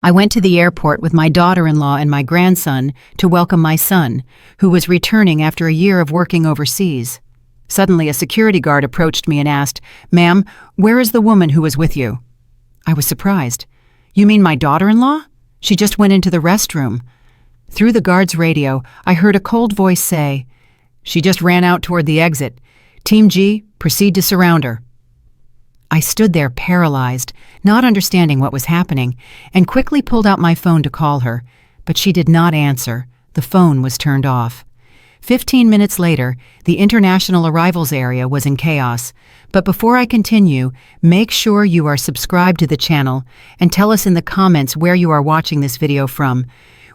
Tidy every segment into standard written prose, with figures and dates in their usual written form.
I went to the airport with my daughter-in-law and my grandson to welcome my son, who was returning after a year of working overseas. Suddenly, a security guard approached me and asked, "Ma'am, where is the woman who was with you?" I was surprised. "You mean my daughter-in-law? She just went into the restroom." Through the guard's radio, I heard a cold voice say, "She just ran out toward the exit. Team G, proceed to surround her." I stood there paralyzed, not understanding what was happening, and quickly pulled out my phone to call her, but she did not answer. The phone was turned off. 15 minutes later, the international arrivals area was in chaos. But before I continue, make sure you are subscribed to the channel and tell us in the comments where you are watching this video from.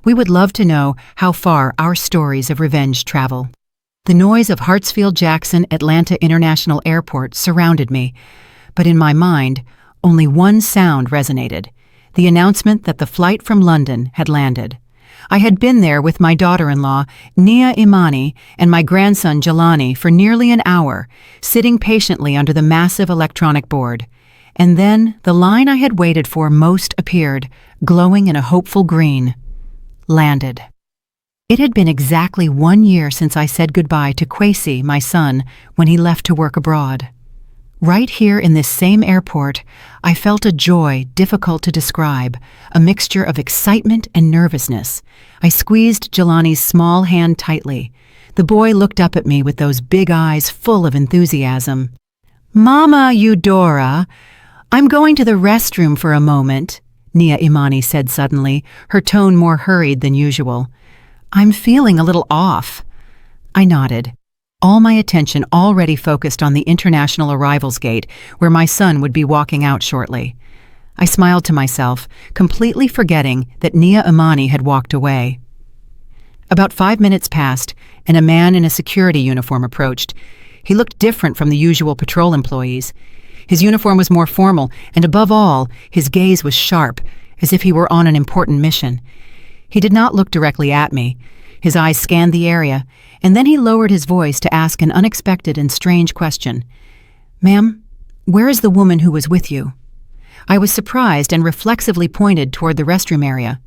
We would love to know how far our stories of revenge travel. The noise of Hartsfield-Jackson Atlanta International Airport surrounded me, but in my mind, only one sound resonated: the announcement that the flight from London had landed. I had been there with my daughter-in-law, Nia Imani, and my grandson, Jelani, for nearly an hour, sitting patiently under the massive electronic board. And then the line I had waited for most appeared, glowing in a hopeful green. Landed. It had been exactly 1 year since I said goodbye to Kwesi, my son, when he left to work abroad. Right here in this same airport, I felt a joy difficult to describe, a mixture of excitement and nervousness. I squeezed Jelani's small hand tightly. The boy looked up at me with those big eyes full of enthusiasm. "Mama Eudora, I'm going to the restroom for a moment," Nia Imani said suddenly, her tone more hurried than usual. "I'm feeling a little off." I nodded, all my attention already focused on the international arrivals gate, where my son would be walking out shortly. I smiled to myself, completely forgetting that Nia Imani had walked away. About 5 minutes passed, and a man in a security uniform approached. He looked different from the usual patrol employees. His uniform was more formal, and above all, his gaze was sharp, as if he were on an important mission. He did not look directly at me. His eyes scanned the area, and then he lowered his voice to ask an unexpected and strange question. "Ma'am, where is the woman who was with you?" I was surprised and reflexively pointed toward the restroom area.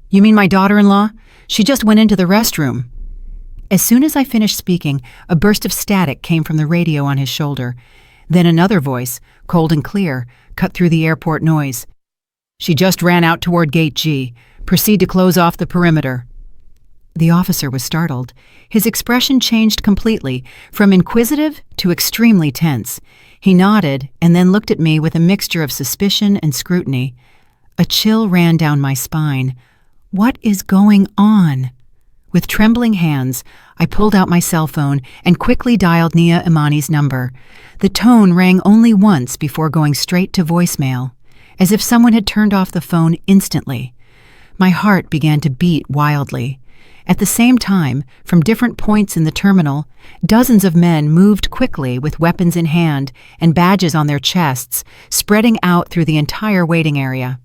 "You mean my daughter-in-law? She just went into the restroom." As soon as I finished speaking, a burst of static came from the radio on his shoulder. Then another voice, cold and clear, cut through the airport noise. "She just ran out toward Gate G. Proceed to close off the perimeter." The officer was startled. His expression changed completely, from inquisitive to extremely tense. He nodded and then looked at me with a mixture of suspicion and scrutiny. A chill ran down my spine. What is going on? With trembling hands, I pulled out my cell phone and quickly dialed Nia Imani's number. The tone rang only once before going straight to voicemail, as if someone had turned off the phone instantly. My heart began to beat wildly. At the same time, from different points in the terminal, dozens of men moved quickly with weapons in hand and badges on their chests, spreading out through the entire waiting area.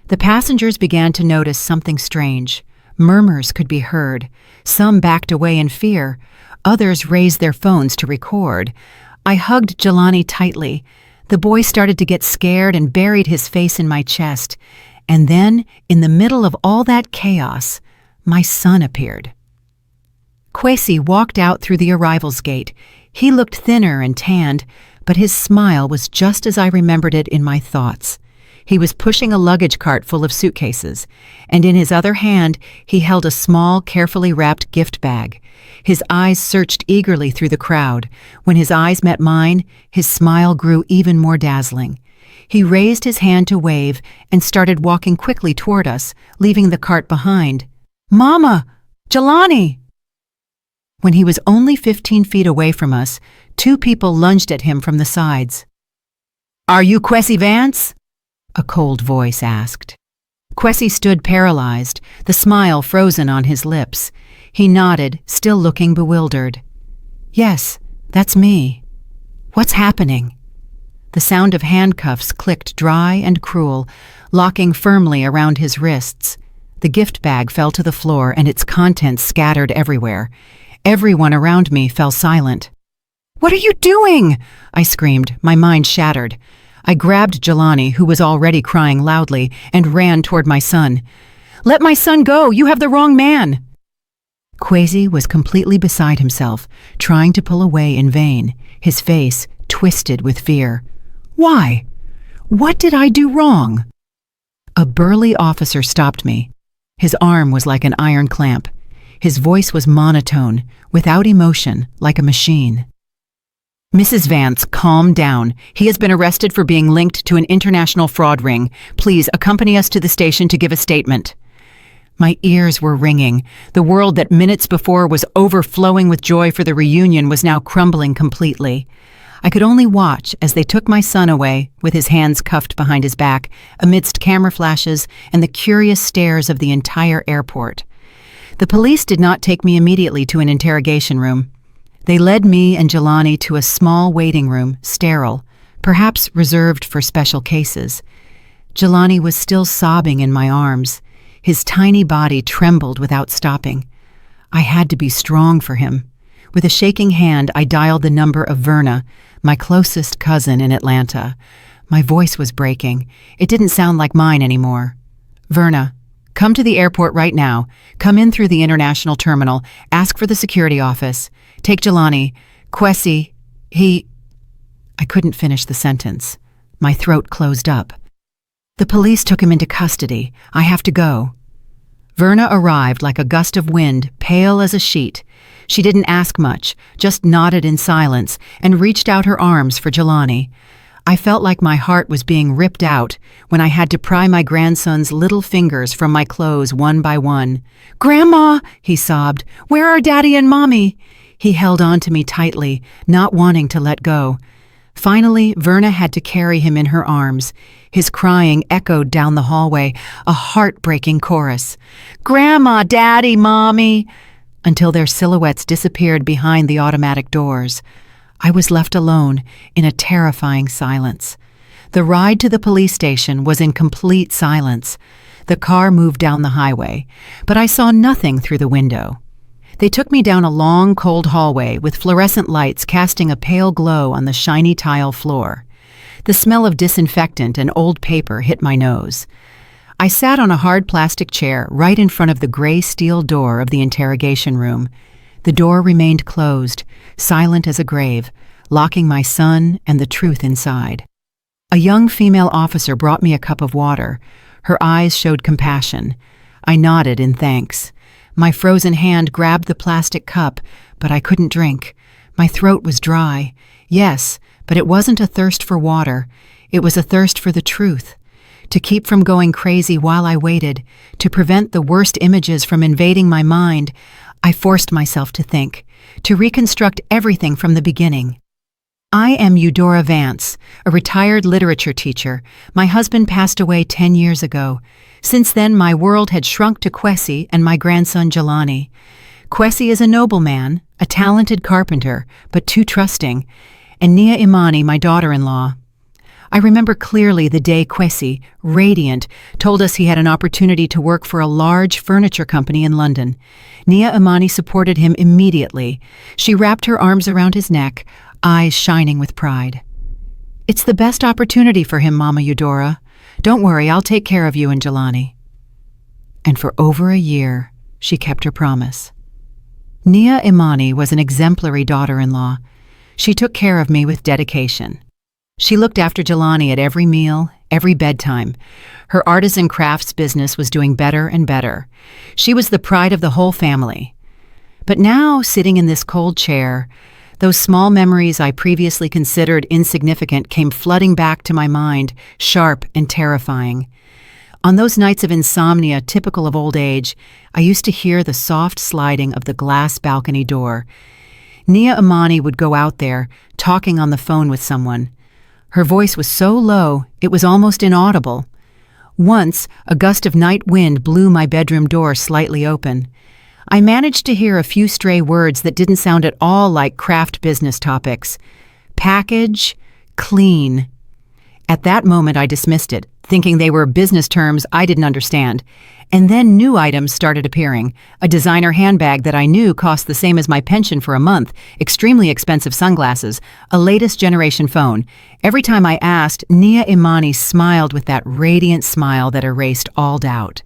The passengers began to notice something strange. Murmurs could be heard. Some backed away in fear. Others raised their phones to record. I hugged Jelani tightly. The boy started to get scared and buried his face in my chest. And then, in the middle of all that chaos, my son appeared. Kwesi walked out through the arrivals gate. He looked thinner and tanned, but his smile was just as I remembered it in my thoughts. He was pushing a luggage cart full of suitcases, and in his other hand he held a small, carefully wrapped gift bag. His eyes searched eagerly through the crowd. When his eyes met mine, his smile grew even more dazzling. He raised his hand to wave and started walking quickly toward us, leaving the cart behind. "Mama! Jelani!" When he was only 15 feet away from us, 2 people lunged at him from the sides. "Are you Kwesi Vance?" a cold voice asked. Kwesi stood paralyzed, the smile frozen on his lips. He nodded, still looking bewildered. "Yes, that's me. What's happening?" The sound of handcuffs clicked dry and cruel, locking firmly around his wrists. The gift bag fell to the floor and its contents scattered everywhere. Everyone around me fell silent. "What are you doing?" I screamed, my mind shattered. I grabbed Jelani, who was already crying loudly, and ran toward my son. "Let my son go! You have the wrong man!" Kwesi was completely beside himself, trying to pull away in vain, his face twisted with fear. "Why? What did I do wrong?" A burly officer stopped me. His arm was like an iron clamp. His voice was monotone, without emotion, like a machine. "Mrs. Vance, calm down. He has been arrested for being linked to an international fraud ring. Please accompany us to the station to give a statement." My ears were ringing. The world that minutes before was overflowing with joy for the reunion was now crumbling completely. I could only watch as they took my son away, with his hands cuffed behind his back, amidst camera flashes and the curious stares of the entire airport. The police did not take me immediately to an interrogation room. They led me and Jelani to a small waiting room, sterile, perhaps reserved for special cases. Jelani was still sobbing in my arms. His tiny body trembled without stopping. I had to be strong for him. With a shaking hand, I dialed the number of Verna, my closest cousin in Atlanta. My voice was breaking. It didn't sound like mine anymore. "Verna, come to the airport right now. Come in through the international terminal. Ask for the security office. Take Jelani. Kwesi, I couldn't finish the sentence. My throat closed up. "The police took him into custody. I have to go." Verna arrived like a gust of wind, pale as a sheet. She didn't ask much, just nodded in silence and reached out her arms for Jelani. I felt like my heart was being ripped out when I had to pry my grandson's little fingers from my clothes one by one. "Grandma," he sobbed, "where are Daddy and Mommy?" He held on to me tightly, not wanting to let go. Finally, Verna had to carry him in her arms. His crying echoed down the hallway, a heartbreaking chorus. "Grandma, Daddy, Mommy," until their silhouettes disappeared behind the automatic doors. I was left alone in a terrifying silence. The ride to the police station was in complete silence. The car moved down the highway, but I saw nothing through the window. They took me down a long, cold hallway with fluorescent lights casting a pale glow on the shiny tile floor. The smell of disinfectant and old paper hit my nose. I sat on a hard plastic chair right in front of the gray steel door of the interrogation room. The door remained closed, silent as a grave, locking my son and the truth inside. A young female officer brought me a cup of water. Her eyes showed compassion. I nodded in thanks. My frozen hand grabbed the plastic cup, but I couldn't drink. My throat was dry. Yes, but it wasn't a thirst for water. It was a thirst for the truth. To keep from going crazy while I waited, to prevent the worst images from invading my mind, I forced myself to think, to reconstruct everything from the beginning. I am Eudora Vance, a retired literature teacher. My husband passed away 10 years ago. Since then, my world had shrunk to Kwesi and my grandson Jelani. Kwesi is a nobleman, a talented carpenter, but too trusting, and Nia Imani, my daughter-in-law. I remember clearly the day Kwesi, radiant, told us he had an opportunity to work for a large furniture company in London. Nia Imani supported him immediately. She wrapped her arms around his neck, eyes shining with pride. "It's the best opportunity for him, Mama Eudora. Don't worry, I'll take care of you and Jelani." And for over a year, she kept her promise. Nia Imani was an exemplary daughter-in-law. She took care of me with dedication. She looked after Jelani at every meal, every bedtime. Her artisan crafts business was doing better and better. She was the pride of the whole family. But now, sitting in this cold chair, those small memories I previously considered insignificant came flooding back to my mind, sharp and terrifying. On those nights of insomnia typical of old age, I used to hear the soft sliding of the glass balcony door. Nia Imani would go out there, talking on the phone with someone. Her voice was so low, it was almost inaudible. Once, a gust of night wind blew my bedroom door slightly open. I managed to hear a few stray words that didn't sound at all like craft business topics. Package, clean. At that moment I dismissed it. thinking they were business terms I didn't understand. And then new items started appearing. A designer handbag that I knew cost the same as my pension for a month, extremely expensive sunglasses, a latest generation phone. Every time I asked, Nia Imani smiled with that radiant smile that erased all doubt.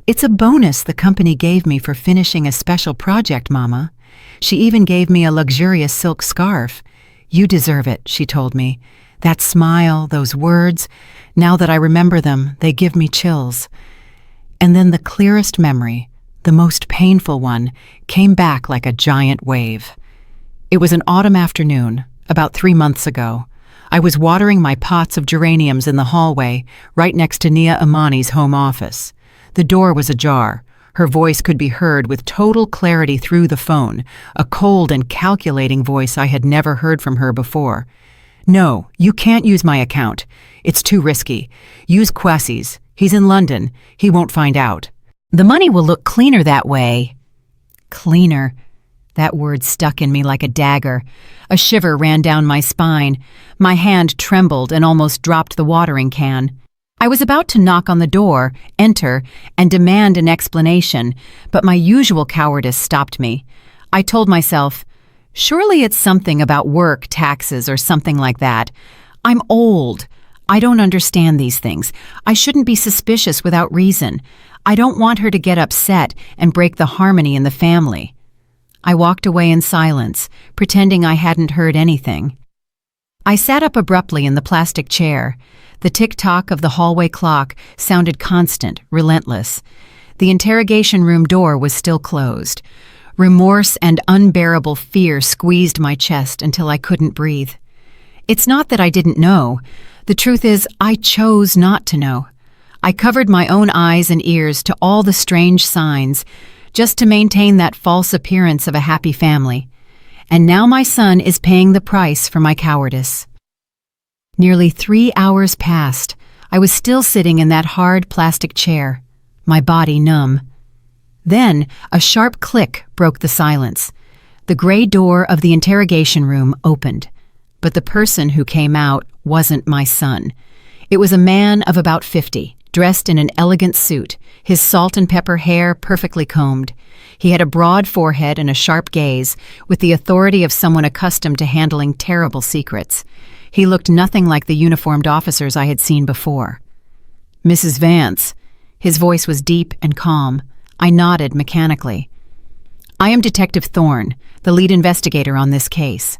"It's a bonus the company gave me for finishing a special project, Mama. She even gave me a luxurious silk scarf. You deserve it," she told me. That smile, those words, now that I remember them, they give me chills. And then the clearest memory, the most painful one, came back like a giant wave. It was an autumn afternoon, about 3 months ago. I was watering my pots of geraniums in the hallway, right next to Nia Imani's home office. The door was ajar. Her voice could be heard with total clarity through the phone, a cold and calculating voice I had never heard from her before. "No, you can't use my account. It's too risky. Use Kwesi's. He's in London. He won't find out. The money will look cleaner that way." Cleaner. That word stuck in me like a dagger. A shiver ran down my spine. My hand trembled and almost dropped the watering can. I was about to knock on the door, enter, and demand an explanation, but my usual cowardice stopped me. I told myself, surely it's something about work, taxes, or something like that. I'm old. I don't understand these things. I shouldn't be suspicious without reason. I don't want her to get upset and break the harmony in the family. I walked away in silence, pretending I hadn't heard anything. I sat up abruptly in the plastic chair. The tick-tock of the hallway clock sounded constant, relentless. The interrogation room door was still closed. Remorse and unbearable fear squeezed my chest until I couldn't breathe. It's not that I didn't know. The truth is, I chose not to know. I covered my own eyes and ears to all the strange signs, just to maintain that false appearance of a happy family. And now my son is paying the price for my cowardice. Nearly 3 hours passed. I was still sitting in that hard plastic chair, my body numb. Then a sharp click broke the silence. The gray door of the interrogation room opened, but the person who came out wasn't my son. It was a man of about 50, dressed in an elegant suit, his salt and pepper hair perfectly combed. He had a broad forehead and a sharp gaze, with the authority of someone accustomed to handling terrible secrets. He looked nothing like the uniformed officers I had seen before. "Mrs. Vance." His voice was deep and calm. I nodded mechanically. "I am Detective Thorne, the lead investigator on this case."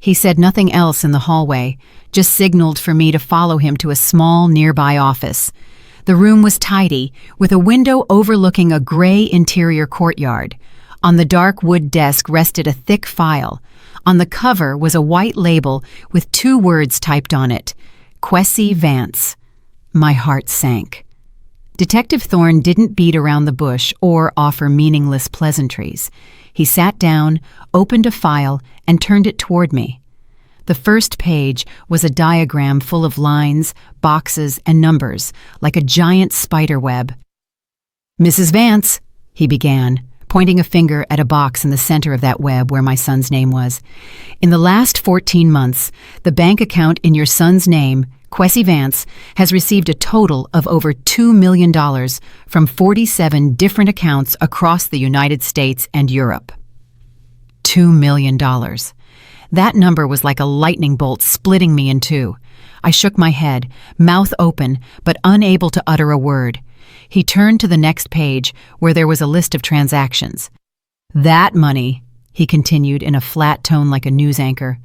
He said nothing else in the hallway, just signaled for me to follow him to a small nearby office. The room was tidy, with a window overlooking a gray interior courtyard. On the dark wood desk rested a thick file. On the cover was a white label with 2 words typed on it, Kwesi Vance. My heart sank. Detective Thorne didn't beat around the bush or offer meaningless pleasantries. He sat down, opened a file, and turned it toward me. The first page was a diagram full of lines, boxes, and numbers, like a giant spider web. "Mrs. Vance," he began, pointing a finger at a box in the center of that web where my son's name was. "In the last 14 months, the bank account in your son's name, Kwesi Vance, has received a total of over $2 million from 47 different accounts across the United States and Europe." $2 million. That number was like a lightning bolt splitting me in two. I shook my head, mouth open, but unable to utter a word. He turned to the next page, where there was a list of transactions. "That money," he continued in a flat tone like a news anchor,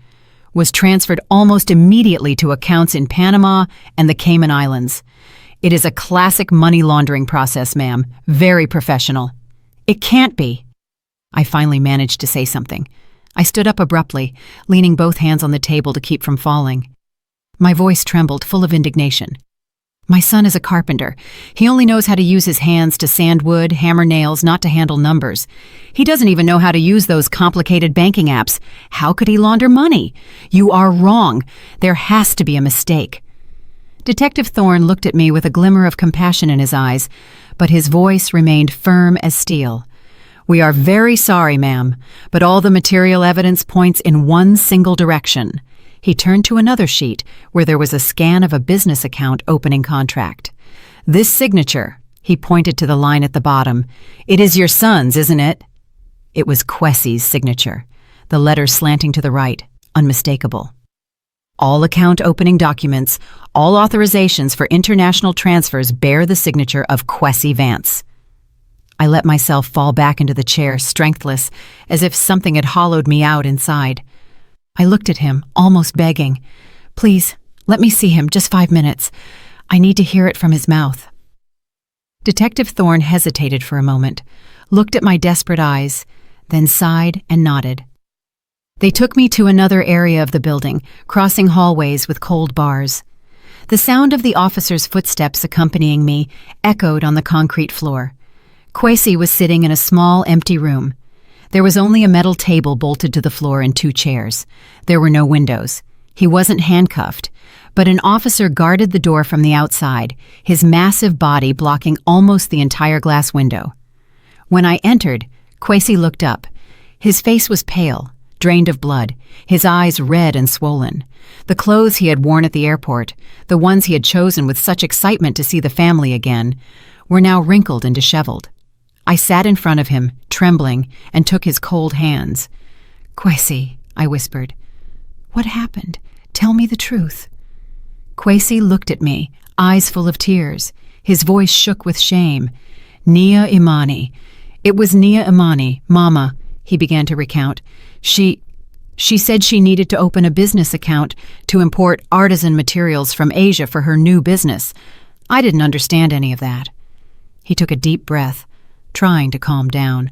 "was transferred almost immediately to accounts in Panama and the Cayman Islands. It is a classic money laundering process, ma'am. Very professional." "It can't be." I finally managed to say something. I stood up abruptly, leaning both hands on the table to keep from falling. My voice trembled, full of indignation. "My son is a carpenter. He only knows how to use his hands to sand wood, hammer nails, not to handle numbers. He doesn't even know how to use those complicated banking apps. How could he launder money? You are wrong. There has to be a mistake." Detective Thorne looked at me with a glimmer of compassion in his eyes, but his voice remained firm as steel. "We are very sorry, ma'am, but all the material evidence points in one single direction. He turned to another sheet where there was a scan of a business account opening contract. "This signature," he pointed to the line at the bottom. "It is your son's, isn't it?" It was Kwesi's signature, the letter slanting to the right, unmistakable. "All account opening documents, all authorizations for international transfers bear the signature of Kwesi Vance." I let myself fall back into the chair, strengthless, as if something had hollowed me out inside. I looked at him, almost begging. "Please, let me see him, just 5 minutes. I need to hear it from his mouth." Detective Thorne hesitated for a moment, looked at my desperate eyes, then sighed and nodded. They took me to another area of the building, crossing hallways with cold bars. The sound of the officer's footsteps accompanying me echoed on the concrete floor. Kwesi was sitting in a small, empty room. There was only a metal table bolted to the floor and 2 chairs. There were no windows. He wasn't handcuffed, but an officer guarded the door from the outside, his massive body blocking almost the entire glass window. When I entered, Kwesi looked up. His face was pale, drained of blood, his eyes red and swollen. The clothes he had worn at the airport, the ones he had chosen with such excitement to see the family again, were now wrinkled and disheveled. I sat in front of him, trembling, and took his cold hands. "Kwesi," I whispered. "What happened? Tell me the truth." Kwesi looked at me, eyes full of tears. His voice shook with shame. "Nia Imani. It was Nia Imani, Mama," he began to recount. She said she needed to open a business account to import artisan materials from Asia for her new business. I didn't understand any of that." He took a deep breath, trying to calm down.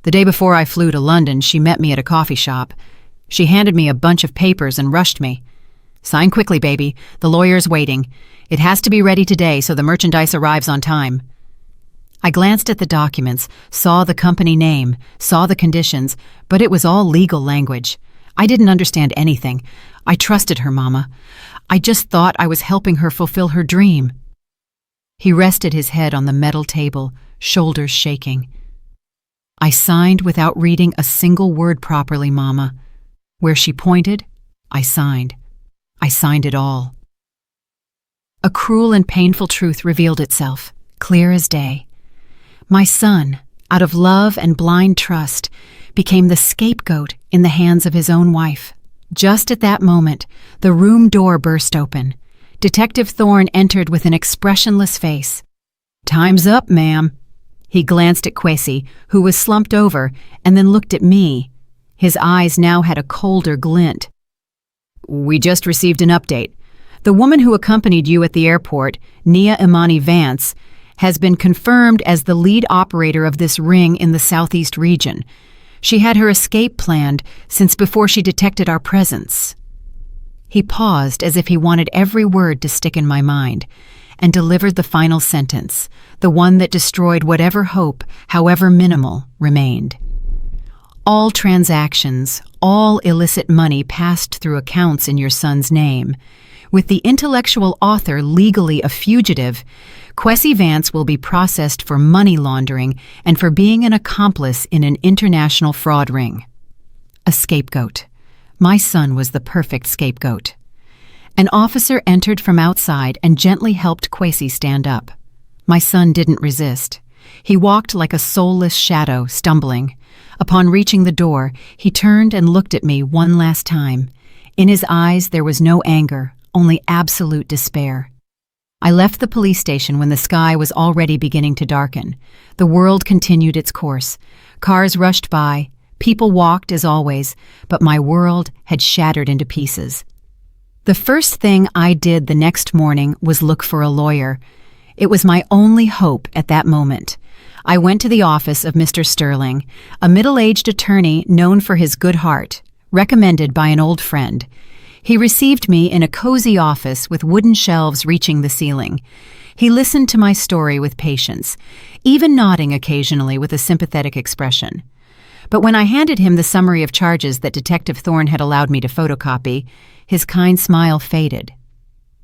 "The day before I flew to London, she met me at a coffee shop. She handed me a bunch of papers and rushed me. 'Sign quickly, baby. The lawyer's waiting. It has to be ready today so the merchandise arrives on time.' I glanced at the documents, saw the company name, saw the conditions, but it was all legal language. I didn't understand anything. I trusted her, Mama. I just thought I was helping her fulfill her dream." He rested his head on the metal table, shoulders shaking. "I signed without reading a single word properly, Mama. Where she pointed, I signed. I signed it all." A cruel and painful truth revealed itself, clear as day. My son, out of love and blind trust, became the scapegoat in the hands of his own wife. Just at that moment, the room door burst open. Detective Thorne entered with an expressionless face. "Time's up, ma'am." He glanced at Kwesi, who was slumped over, and then looked at me. His eyes now had a colder glint. "We just received an update. The woman who accompanied you at the airport, Nia Imani Vance, has been confirmed as the lead operator of this ring in the southeast region. She had her escape planned since before she detected our presence." He paused as if he wanted every word to stick in my mind, and delivered the final sentence, the one that destroyed whatever hope, however minimal, remained. "All transactions, all illicit money passed through accounts in your son's name. With the intellectual author legally a fugitive, Kwesi Vance will be processed for money laundering and for being an accomplice in an international fraud ring." A scapegoat. My son was the perfect scapegoat. An officer entered from outside and gently helped Kwesi stand up. My son didn't resist. He walked like a soulless shadow, stumbling. Upon reaching the door, he turned and looked at me one last time. In his eyes there was no anger, only absolute despair. I left the police station when the sky was already beginning to darken. The world continued its course. Cars rushed by, people walked as always, but my world had shattered into pieces. The first thing I did the next morning was look for a lawyer. It was my only hope at that moment. I went to the office of Mr. Sterling, a middle-aged attorney known for his good heart, recommended by an old friend. He received me in a cozy office with wooden shelves reaching the ceiling. He listened to my story with patience, even nodding occasionally with a sympathetic expression. But when I handed him the summary of charges that Detective Thorne had allowed me to photocopy, his kind smile faded.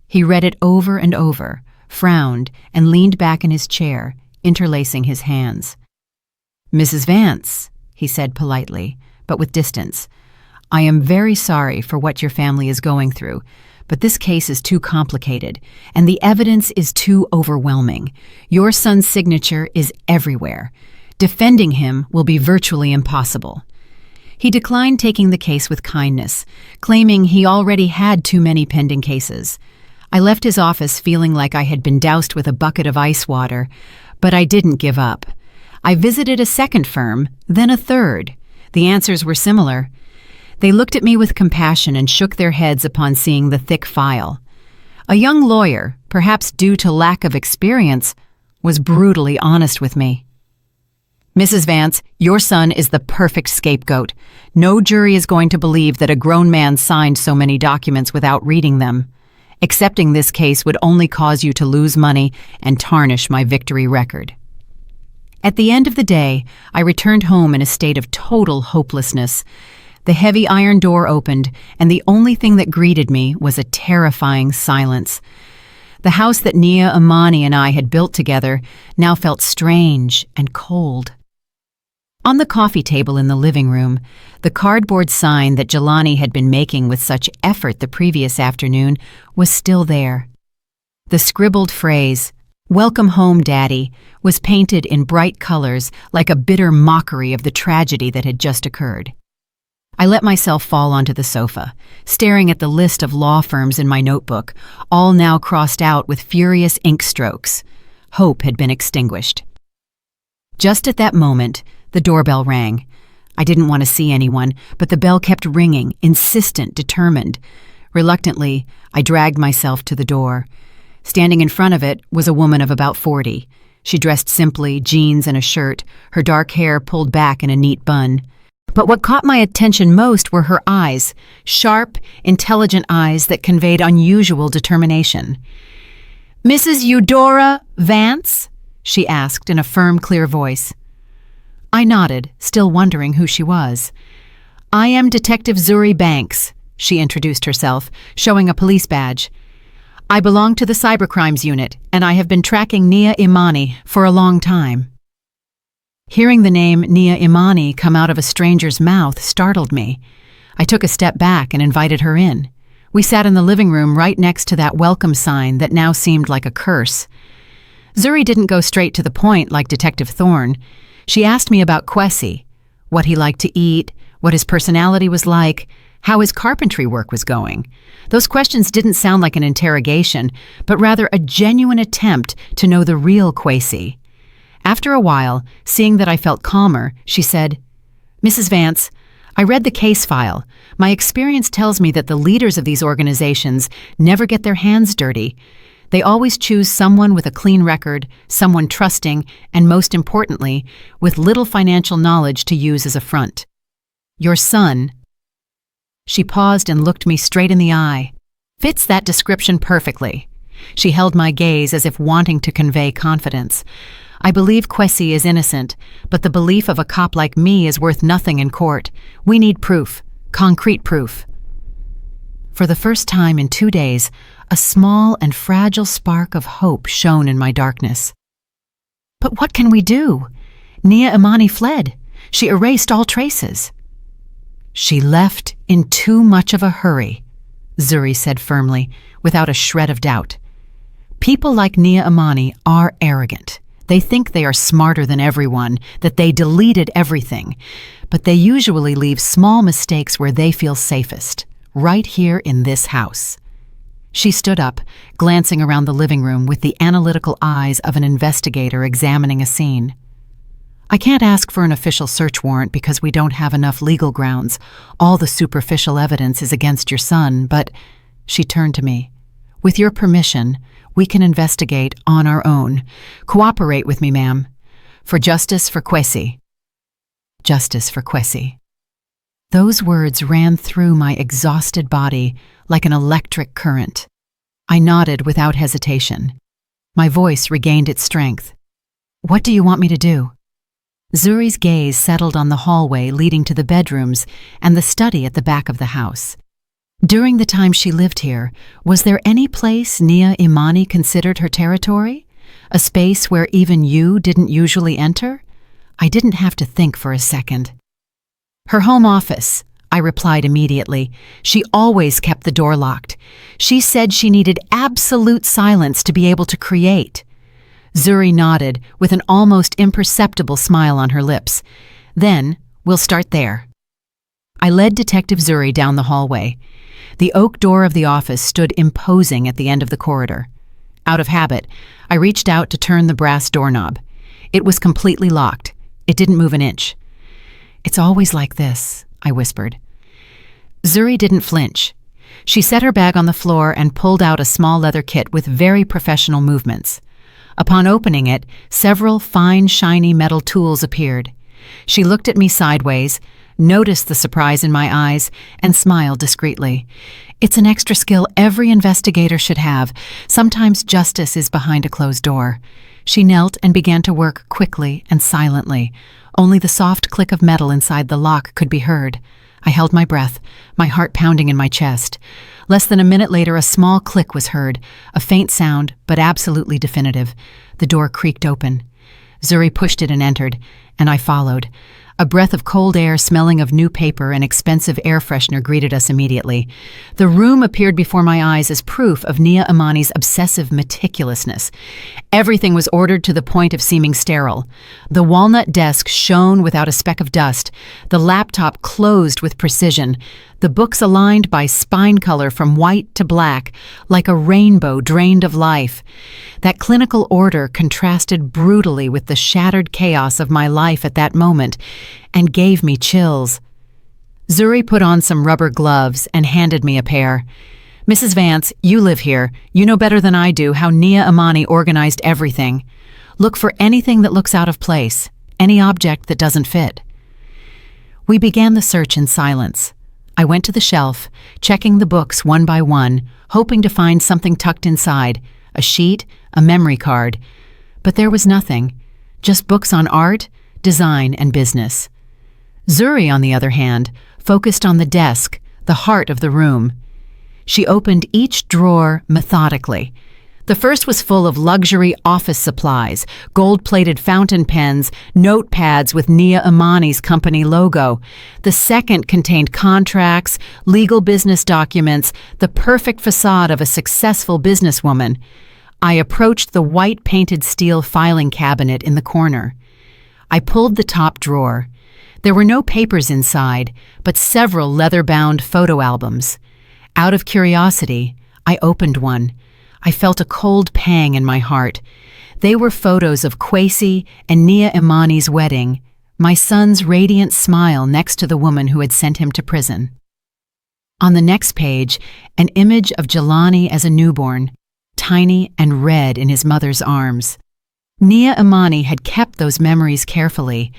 He read it over and over, frowned, and leaned back in his chair, interlacing his hands. "Mrs. Vance," he said politely, but with distance, I am very sorry for what your family is going through, but this case is too complicated, and the evidence is too overwhelming. Your son's signature is everywhere. Defending him will be virtually impossible." He declined taking the case with kindness, claiming he already had too many pending cases. I left his office feeling like I had been doused with a bucket of ice water, but I didn't give up. I visited a second firm, then a third. The answers were similar. They looked at me with compassion and shook their heads upon seeing the thick file. A young lawyer, perhaps due to lack of experience, was brutally honest with me. "Mrs. Vance, your son is the perfect scapegoat. No jury is going to believe that a grown man signed so many documents without reading them. Accepting this case would only cause you to lose money and tarnish my victory record." At the end of the day, I returned home in a state of total hopelessness. The heavy iron door opened, and the only thing that greeted me was a terrifying silence. The house that Nia Imani and I had built together now felt strange and cold. On the coffee table in the living room, the cardboard sign that Jelani had been making with such effort the previous afternoon was still there. The scribbled phrase, "Welcome home, Daddy," was painted in bright colors like a bitter mockery of the tragedy that had just occurred. I let myself fall onto the sofa, staring at the list of law firms in my notebook, all now crossed out with furious ink strokes. Hope had been extinguished. Just at that moment, the doorbell rang. I didn't want to see anyone, but the bell kept ringing, insistent, determined. Reluctantly, I dragged myself to the door. Standing in front of it was a woman of about 40. She dressed simply, jeans and a shirt, her dark hair pulled back in a neat bun. But what caught my attention most were her eyes, sharp, intelligent eyes that conveyed unusual determination. "Mrs. Eudora Vance?" she asked in a firm, clear voice. I nodded, still wondering who she was. "I am Detective Zuri Banks," she introduced herself, showing a police badge. "I belong to the cybercrimes unit, and I have been tracking Nia Imani for a long time." Hearing the name Nia Imani come out of a stranger's mouth startled me. I took a step back and invited her in. We sat in the living room right next to that welcome sign that now seemed like a curse. Zuri didn't go straight to the point like Detective Thorne. She asked me about Kwesi, what he liked to eat, what his personality was like, how his carpentry work was going. Those questions didn't sound like an interrogation, but rather a genuine attempt to know the real Kwesi. After a while, seeing that I felt calmer, she said, "Mrs. Vance, I read the case file. My experience tells me that the leaders of these organizations never get their hands dirty. They always choose someone with a clean record, someone trusting, and most importantly, with little financial knowledge to use as a front. Your son," she paused and looked me straight in the eye, "fits that description perfectly." She held my gaze as if wanting to convey confidence. "I believe Kwesi is innocent, but the belief of a cop like me is worth nothing in court. We need proof, concrete proof." For the first time in 2 days, a small and fragile spark of hope shone in my darkness. "But what can we do? Nia Imani fled. She erased all traces." "She left in too much of a hurry," Zuri said firmly, without a shred of doubt. "People like Nia Imani are arrogant. They think they are smarter than everyone, that they deleted everything, but they usually leave small mistakes where they feel safest, right here in this house." She stood up, glancing around the living room with the analytical eyes of an investigator examining a scene. "I can't ask for an official search warrant because we don't have enough legal grounds. All the superficial evidence is against your son, but," she turned to me, "with your permission, we can investigate on our own. Cooperate with me, ma'am. For justice for Kwesi." Justice for Kwesi. Those words ran through my exhausted body like an electric current. I nodded without hesitation. My voice regained its strength. "What do you want me to do?" Zuri's gaze settled on the hallway leading to the bedrooms and the study at the back of the house. During the time she lived here, was there any place Nia Imani considered her territory? A space where even you didn't usually enter? I didn't have to think for a second. "Her home office," I replied immediately. She always kept the door locked. She said she needed absolute silence to be able to create. Zuri nodded with an almost imperceptible smile on her lips. Then, we'll start there. I led Detective Zuri down the hallway. The oak door of the office stood imposing at the end of the corridor. Out of habit, I reached out to turn the brass doorknob. It was completely locked. It didn't move an inch. "It's always like this," I whispered. Zuri didn't flinch. She set her bag on the floor and pulled out a small leather kit with very professional movements. Upon opening it, several fine, shiny metal tools appeared. She looked at me sideways, noticed the surprise in my eyes, and smiled discreetly. "It's an extra skill every investigator should have. Sometimes justice is behind a closed door." She knelt and began to work quickly and silently. Only the soft click of metal inside the lock could be heard. I held my breath, my heart pounding in my chest. Less than a minute later, a small click was heard, a faint sound, but absolutely definitive. The door creaked open. Zuri pushed it and entered, and I followed. A breath of cold air smelling of new paper and expensive air freshener greeted us immediately. The room appeared before my eyes as proof of Nia Imani's obsessive meticulousness. Everything was ordered to the point of seeming sterile. The walnut desk shone without a speck of dust, the laptop closed with precision, the books aligned by spine color from white to black, like a rainbow drained of life. That clinical order contrasted brutally with the shattered chaos of my life at that moment, and gave me chills. Zuri put on some rubber gloves and handed me a pair. "Mrs. Vance, you live here. You know better than I do how Nia Imani organized everything. Look for anything that looks out of place, any object that doesn't fit." We began the search in silence. I went to the shelf, checking the books one by one, hoping to find something tucked inside, a sheet, a memory card. But there was nothing, just books on art, design, and business. Zuri, on the other hand, focused on the desk, the heart of the room. She opened each drawer methodically. The first was full of luxury office supplies, gold-plated fountain pens, notepads with Nia Imani's company logo. The second contained contracts, legal business documents, the perfect facade of a successful businesswoman. I approached the white-painted steel filing cabinet in the corner. I pulled the top drawer. There were no papers inside, but several leather-bound photo albums. Out of curiosity, I opened one. I felt a cold pang in my heart. They were photos of Kwesi and Nia Imani's wedding, my son's radiant smile next to the woman who had sent him to prison. On the next page, an image of Jelani as a newborn, tiny and red in his mother's arms. Nia Imani had kept those memories carefully,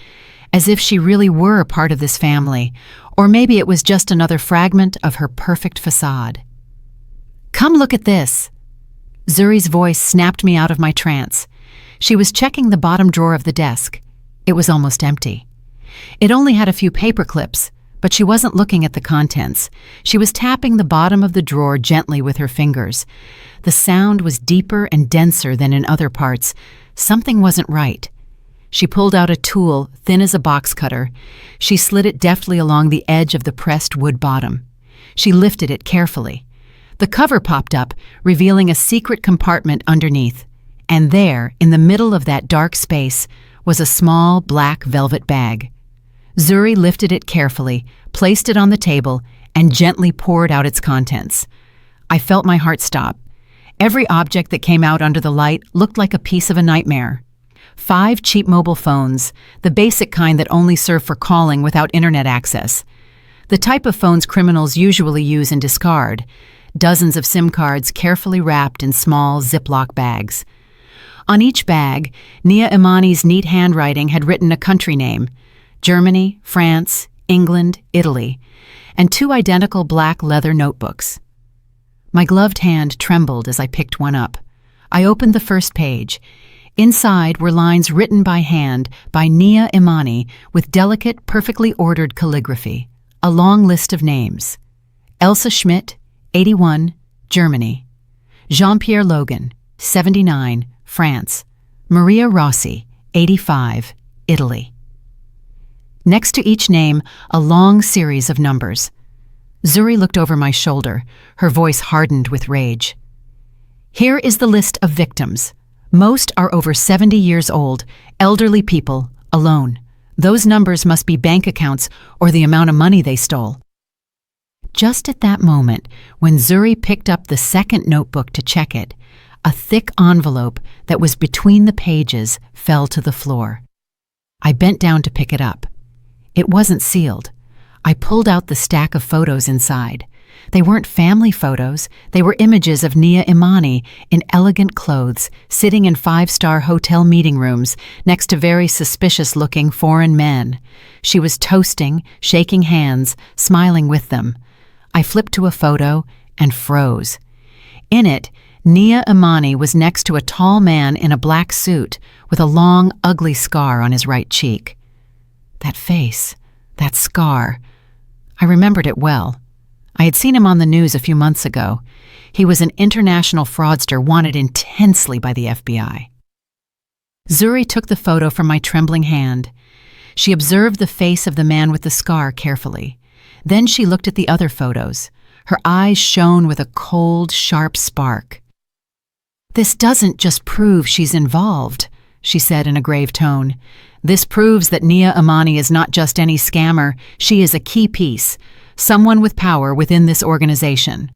as if she really were a part of this family, or maybe it was just another fragment of her perfect facade. "Come look at this." Zuri's voice snapped me out of my trance. She was checking the bottom drawer of the desk. It was almost empty. It only had a few paper clips, but she wasn't looking at the contents. She was tapping the bottom of the drawer gently with her fingers. The sound was deeper and denser than in other parts. Something wasn't right. She pulled out a tool thin as a box cutter. She slid it deftly along the edge of the pressed wood bottom. She lifted it carefully. The cover popped up, revealing a secret compartment underneath. And there, in the middle of that dark space, was a small black velvet bag. Zuri lifted it carefully, placed it on the table, and gently poured out its contents. I felt my heart stop. Every object that came out under the light looked like a piece of a nightmare. 5 cheap mobile phones, the basic kind that only serve for calling without internet access. The type of phones criminals usually use and discard. Dozens of SIM cards carefully wrapped in small Ziploc bags. On each bag, Nia Imani's neat handwriting had written a country name: Germany, France, England, Italy, and 2 identical black leather notebooks. My gloved hand trembled as I picked one up. I opened the first page. Inside were lines written by hand by Nia Imani with delicate, perfectly ordered calligraphy. A long list of names: Elsa Schmidt, 81, Germany; Jean-Pierre Logan, 79, France; Maria Rossi, 85, Italy. Next to each name, a long series of numbers. Zuri looked over my shoulder, her voice hardened with rage. Here is the list of victims. Most are over 70 years old, elderly people, alone. Those numbers must be bank accounts or the amount of money they stole. Just at that moment, when Zuri picked up the second notebook to check it, a thick envelope that was between the pages fell to the floor. I bent down to pick it up. It wasn't sealed. I pulled out the stack of photos inside. They weren't family photos. They were images of Nia Imani in elegant clothes, sitting in five-star hotel meeting rooms next to very suspicious-looking foreign men. She was toasting, shaking hands, smiling with them. I flipped to a photo and froze. In it, Nia Imani was next to a tall man in a black suit with a long, ugly scar on his right cheek. That face, that scar, I remembered it well. I had seen him on the news a few months ago. He was an international fraudster wanted intensely by the FBI. Zuri took the photo from my trembling hand. She observed the face of the man with the scar carefully. Then she looked at the other photos. Her eyes shone with a cold, sharp spark. This doesn't just prove she's involved, she said in a grave tone. This proves that Nia Imani is not just any scammer. She is a key piece, someone with power within this organization.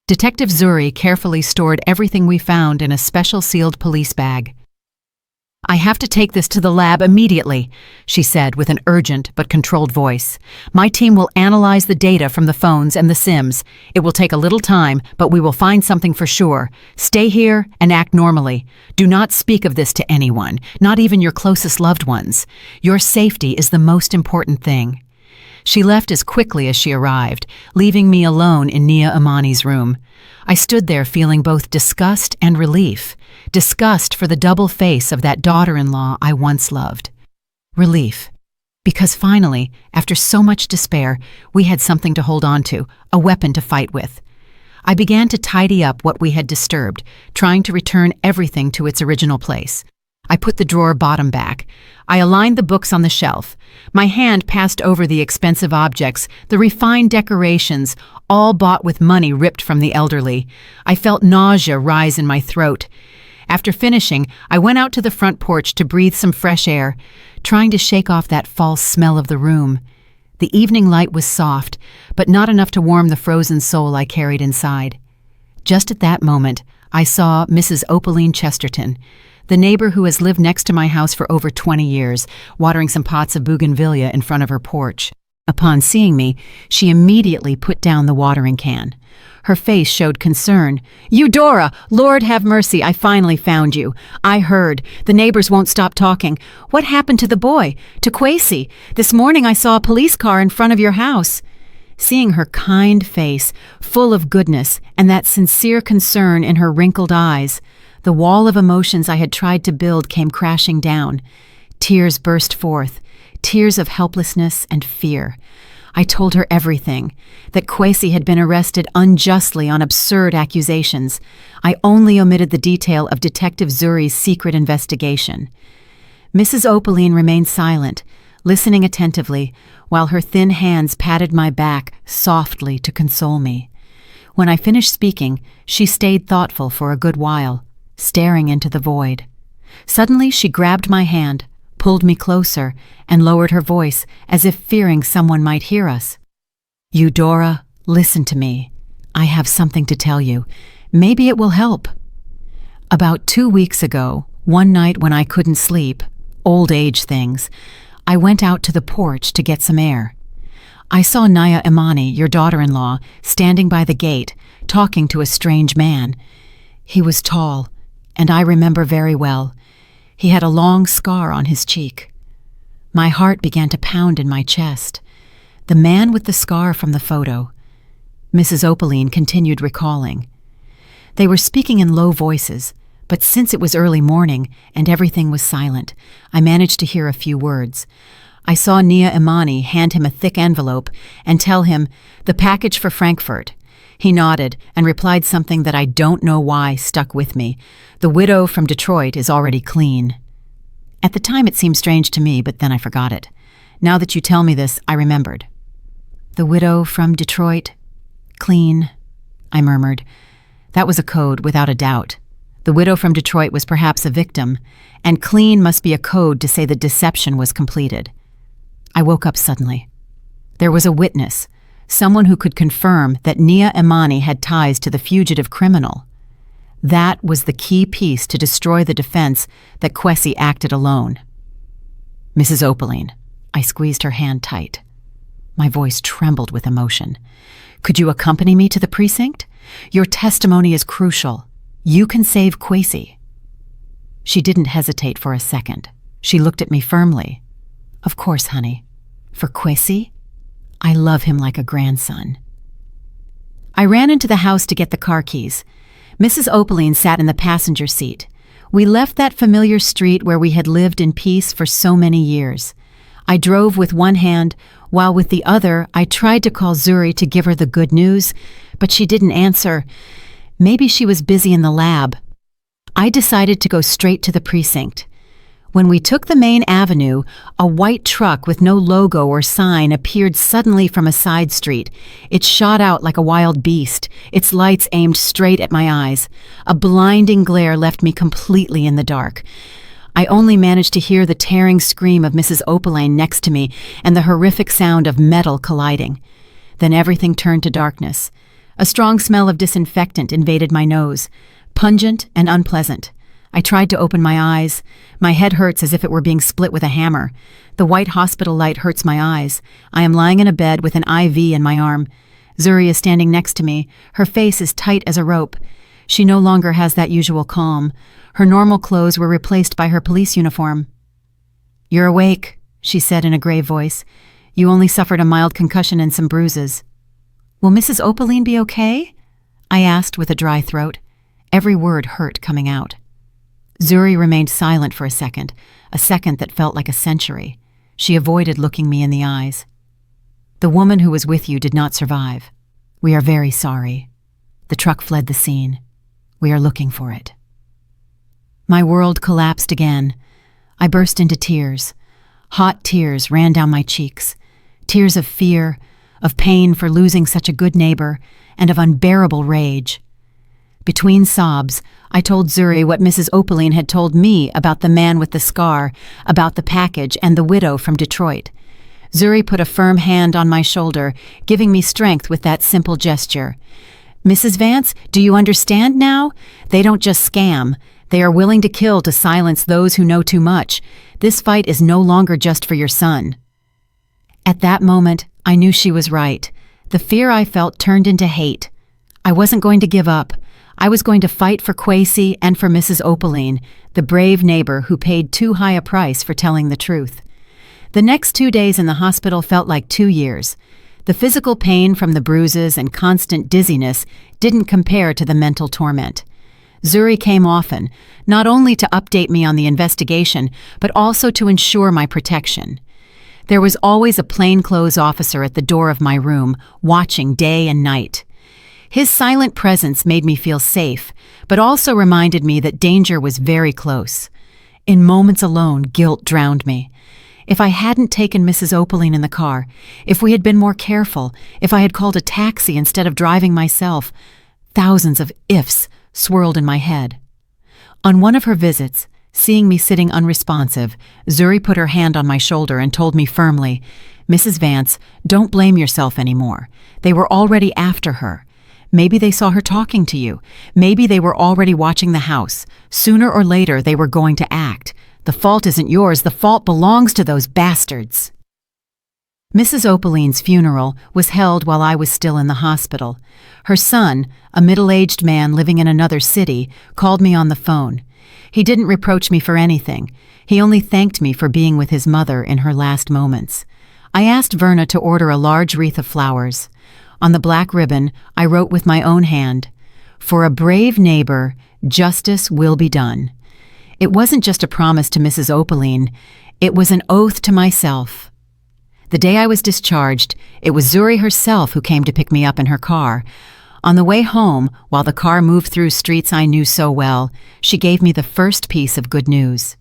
Detective Zuri carefully stored everything we found in a special sealed police bag. I have to take this to the lab immediately, she said with an urgent but controlled voice. My team will analyze the data from the phones and the SIMs. It will take a little time, but we will find something for sure. Stay here and act normally. Do not speak of this to anyone, not even your closest loved ones. Your safety is the most important thing. She left as quickly as she arrived, leaving me alone in Nia Imani's room. I stood there feeling both disgust and relief. Disgust for the double face of that daughter-in-law I once loved. Relief, because finally, after so much despair, we had something to hold on to, a weapon to fight with. I began to tidy up what we had disturbed, trying to return everything to its original place. I put the drawer bottom back. I aligned the books on the shelf. My hand passed over the expensive objects, the refined decorations, all bought with money ripped from the elderly. I felt nausea rise in my throat. After finishing, I went out to the front porch to breathe some fresh air, trying to shake off that false smell of the room. The evening light was soft, but not enough to warm the frozen soul I carried inside. Just at that moment, I saw Mrs. Opaline Chesterton, the neighbor who has lived next to my house for over 20 years, watering some pots of bougainvillea in front of her porch. Upon seeing me, she immediately put down the watering can. Her face showed concern. "Eudora, Lord have mercy, I finally found you. I heard. The neighbors won't stop talking. What happened to the boy? To Kwesi? This morning I saw a police car in front of your house." Seeing her kind face, full of goodness, and that sincere concern in her wrinkled eyes, the wall of emotions I had tried to build came crashing down. Tears burst forth, tears of helplessness and fear. I told her everything, that Kwesi had been arrested unjustly on absurd accusations. I only omitted the detail of Detective Zuri's secret investigation. Mrs. Opaline remained silent, listening attentively, while her thin hands patted my back softly to console me. When I finished speaking, she stayed thoughtful for a good while, staring into the void. Suddenly she grabbed my hand, pulled me closer, and lowered her voice as if fearing someone might hear us. "Eudora, listen to me. I have something to tell you. Maybe it will help." About 2 weeks ago, one night when I couldn't sleep, old age things, I went out to the porch to get some air. I saw Nia Imani, your daughter-in-law, standing by the gate, talking to a strange man. He was tall, and I remember very well. He had a long scar on his cheek. My heart began to pound in my chest. The man with the scar from the photo. Mrs. Opaline continued recalling. They were speaking in low voices, but since it was early morning and everything was silent, I managed to hear a few words. I saw Nia Imani hand him a thick envelope and tell him, "The package for Frankfurt." He nodded and replied something that I don't know why stuck with me. "The widow from Detroit is already clean." At the time it seemed strange to me, but then I forgot it. Now that you tell me this, I remembered. The widow from Detroit. Clean, I murmured. That was a code, without a doubt. The widow from Detroit was perhaps a victim, and clean must be a code to say the deception was completed. I woke up suddenly. There was a witness, someone who could confirm that Nia Imani had ties to the fugitive criminal. That was the key piece to destroy the defense that Kwesi acted alone. Mrs. Opaline, I squeezed her hand tight. My voice trembled with emotion. Could you accompany me to the precinct? Your testimony is crucial. You can save Kwesi. She didn't hesitate for a second. She looked at me firmly. Of course, honey. For Kwesi? I love him like a grandson. I ran into the house to get the car keys. Mrs. Opaline sat in the passenger seat. We left that familiar street where we had lived in peace for so many years. I drove with one hand, while with the other I tried to call Zuri to give her the good news, but she didn't answer. Maybe she was busy in the lab. I decided to go straight to the precinct. When we took the main avenue, a white truck with no logo or sign appeared suddenly from a side street. It shot out like a wild beast, its lights aimed straight at my eyes. A blinding glare left me completely in the dark. I only managed to hear the tearing scream of Mrs. Opaline next to me and the horrific sound of metal colliding. Then everything turned to darkness. A strong smell of disinfectant invaded my nose, pungent and unpleasant. I tried to open my eyes. My head hurts as if it were being split with a hammer. The white hospital light hurts my eyes. I am lying in a bed with an IV in my arm. Zuri is standing next to me. Her face is tight as a rope. She no longer has that usual calm. Her normal clothes were replaced by her police uniform. "You're awake," she said in a grave voice. "You only suffered a mild concussion and some bruises." "Will Mrs. Opaline be okay?" I asked with a dry throat. Every word hurt coming out. Zuri remained silent for a second that felt like a century. She avoided looking me in the eyes. "The woman who was with you did not survive. We are very sorry. The truck fled the scene. We are looking for it." My world collapsed again. I burst into tears. Hot tears ran down my cheeks. Tears of fear, of pain for losing such a good neighbor, and of unbearable rage. Between sobs, I told Zuri what Mrs. Opaline had told me about the man with the scar, about the package, and the widow from Detroit. Zuri put a firm hand on my shoulder, giving me strength with that simple gesture. "Mrs. Vance, do you understand now? They don't just scam. They are willing to kill to silence those who know too much. This fight is no longer just for your son." At that moment, I knew she was right. The fear I felt turned into hate. I wasn't going to give up. I was going to fight for Kwesi and for Mrs. Opaline, the brave neighbor who paid too high a price for telling the truth. The next 2 days in the hospital felt like 2 years. The physical pain from the bruises and constant dizziness didn't compare to the mental torment. Zuri came often, not only to update me on the investigation, but also to ensure my protection. There was always a plainclothes officer at the door of my room, watching day and night. His silent presence made me feel safe, but also reminded me that danger was very close. In moments alone, guilt drowned me. If I hadn't taken Mrs. Opaline in the car, if we had been more careful, if I had called a taxi instead of driving myself, thousands of ifs swirled in my head. On one of her visits, seeing me sitting unresponsive, Zuri put her hand on my shoulder and told me firmly, "Mrs. Vance, don't blame yourself anymore. They were already after her. Maybe they saw her talking to you. Maybe they were already watching the house. Sooner or later, they were going to act. The fault isn't yours. The fault belongs to those bastards." Mrs. Opaline's funeral was held while I was still in the hospital. Her son, a middle-aged man living in another city, called me on the phone. He didn't reproach me for anything. He only thanked me for being with his mother in her last moments. I asked Verna to order a large wreath of flowers. On the black ribbon, I wrote with my own hand, "For a brave neighbor, justice will be done." It wasn't just a promise to Mrs. Opaline, it was an oath to myself. The day I was discharged, it was Zuri herself who came to pick me up in her car. On the way home, while the car moved through streets I knew so well, she gave me the first piece of good news.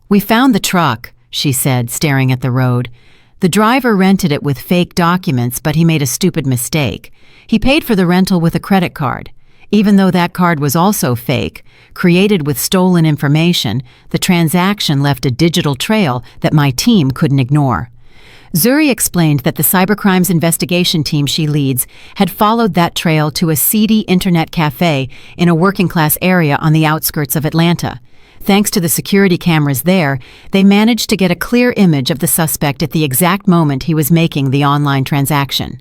"We found the truck," she said, staring at the road. The driver rented it with fake documents, but he made a stupid mistake. He paid for the rental with a credit card. Even though that card was also fake, created with stolen information, the transaction left a digital trail that my team couldn't ignore. Zuri explained that the cybercrimes investigation team she leads had followed that trail to a seedy internet cafe in a working-class area on the outskirts of Atlanta. Thanks to the security cameras there, they managed to get a clear image of the suspect at the exact moment he was making the online transaction.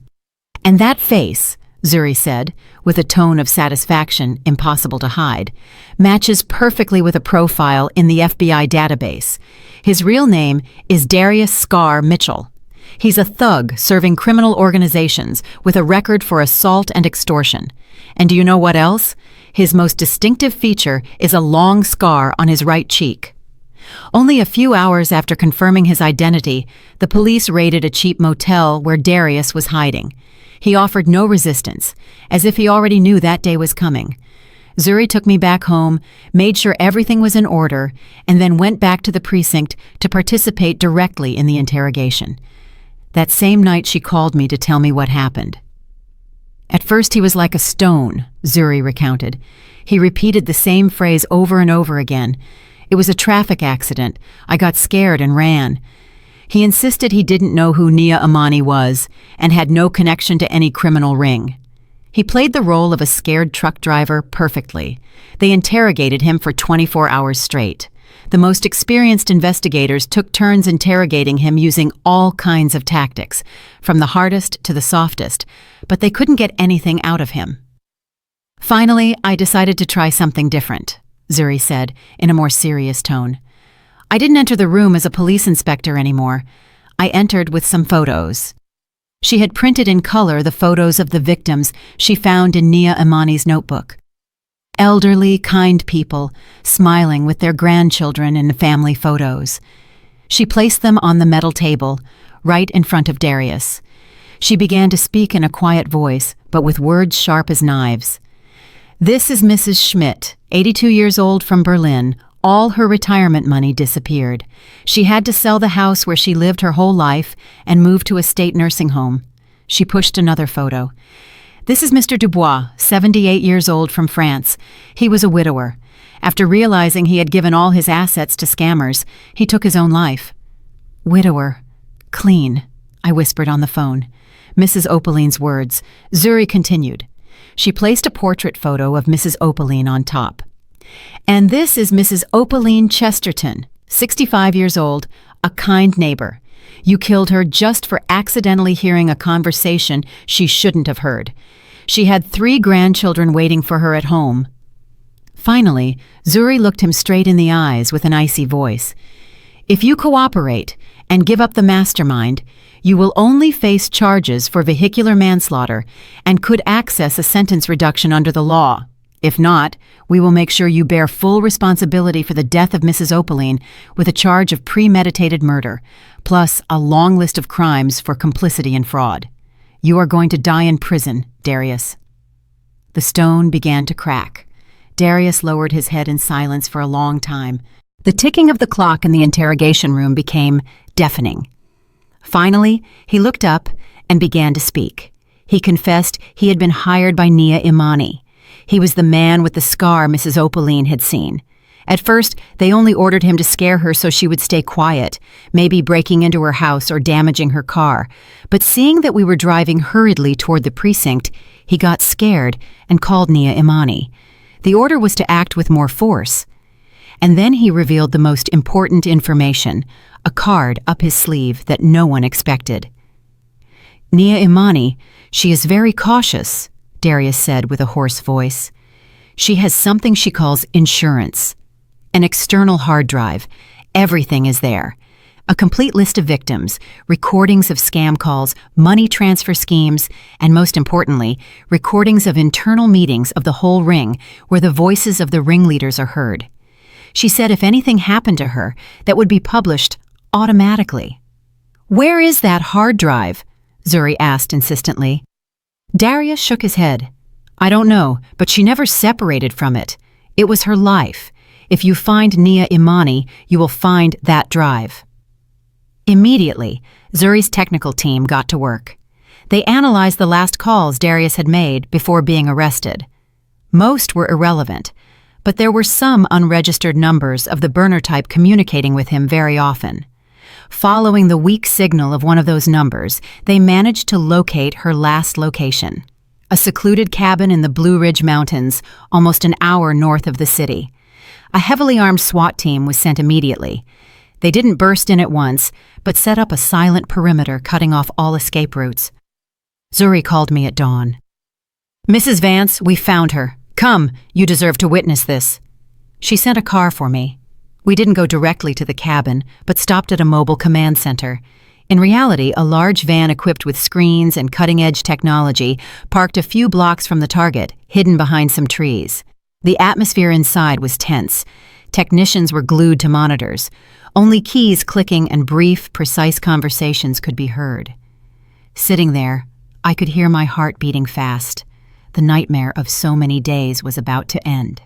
And that face, Zuri said, with a tone of satisfaction impossible to hide, matches perfectly with a profile in the FBI database. His real name is Darius Scar Mitchell. He's a thug serving criminal organizations with a record for assault and extortion. And do you know what else? His most distinctive feature is a long scar on his right cheek. Only a few hours after confirming his identity, the police raided a cheap motel where Darius was hiding. He offered no resistance, as if he already knew that day was coming. Zuri took me back home, made sure everything was in order, and then went back to the precinct to participate directly in the interrogation. That same night she called me to tell me what happened. At first he was like a stone, Zuri recounted. He repeated the same phrase over and over again. It was a traffic accident. I got scared and ran. He insisted he didn't know who Nia Imani was and had no connection to any criminal ring. He played the role of a scared truck driver perfectly. They interrogated him for 24 hours straight. The most experienced investigators took turns interrogating him using all kinds of tactics, from the hardest to the softest, but they couldn't get anything out of him. Finally, I decided to try something different, Zuri said, in a more serious tone. I didn't enter the room as a police inspector anymore. I entered with some photos. She had printed in color the photos of the victims she found in Nia Imani's notebook. Elderly, kind people, smiling with their grandchildren in family photos. She placed them on the metal table, right in front of Darius. She began to speak in a quiet voice, but with words sharp as knives. This is Mrs. Schmidt, 82 years old, from Berlin. All her retirement money disappeared. She had to sell the house where she lived her whole life and move to a state nursing home. She pushed another photo. This is Mr. Dubois, 78 years old, from France. He was a widower. After realizing he had given all his assets to scammers, he took his own life. Widower. Clean, I whispered on the phone. Mrs. Opaline's words. Zuri continued. She placed a portrait photo of Mrs. Opaline on top. And this is Mrs. Opaline Chesterton, 65 years old, a kind neighbor. You killed her just for accidentally hearing a conversation she shouldn't have heard. She had 3 grandchildren waiting for her at home. Finally, Zuri looked him straight in the eyes with an icy voice. If you cooperate and give up the mastermind, you will only face charges for vehicular manslaughter and could access a sentence reduction under the law. If not, we will make sure you bear full responsibility for the death of Mrs. Opaline with a charge of premeditated murder, plus a long list of crimes for complicity and fraud. You are going to die in prison, Darius. The stone began to crack. Darius lowered his head in silence for a long time. The ticking of the clock in the interrogation room became deafening. Finally, he looked up and began to speak. He confessed he had been hired by Nia Imani. He was the man with the scar Mrs. Opaline had seen. At first, they only ordered him to scare her so she would stay quiet, maybe breaking into her house or damaging her car. But seeing that we were driving hurriedly toward the precinct, he got scared and called Nia Imani. The order was to act with more force. And then he revealed the most important information, a card up his sleeve that no one expected. Nia Imani, she is very cautious, Darius said with a hoarse voice. She has something she calls insurance. An external hard drive. Everything is there. A complete list of victims, recordings of scam calls, money transfer schemes, and most importantly, recordings of internal meetings of the whole ring where the voices of the ringleaders are heard. She said if anything happened to her, that would be published automatically. Where is that hard drive? Zuri asked insistently. Darius shook his head. I don't know, but she never separated from it. It was her life. If you find Nia Imani, you will find that drive. Immediately, Zuri's technical team got to work. They analyzed the last calls Darius had made before being arrested. Most were irrelevant, but there were some unregistered numbers of the burner type communicating with him very often. Following the weak signal of one of those numbers, they managed to locate her last location, a secluded cabin in the Blue Ridge Mountains, almost an hour north of the city. A heavily armed SWAT team was sent immediately. They didn't burst in at once, but set up a silent perimeter cutting off all escape routes. Zuri called me at dawn. "Mrs. Vance, we found her. Come, you deserve to witness this." She sent a car for me. We didn't go directly to the cabin, but stopped at a mobile command center. In reality, a large van equipped with screens and cutting-edge technology parked a few blocks from the target, hidden behind some trees. The atmosphere inside was tense. Technicians were glued to monitors. Only keys clicking and brief, precise conversations could be heard. Sitting there, I could hear my heart beating fast. The nightmare of so many days was about to end.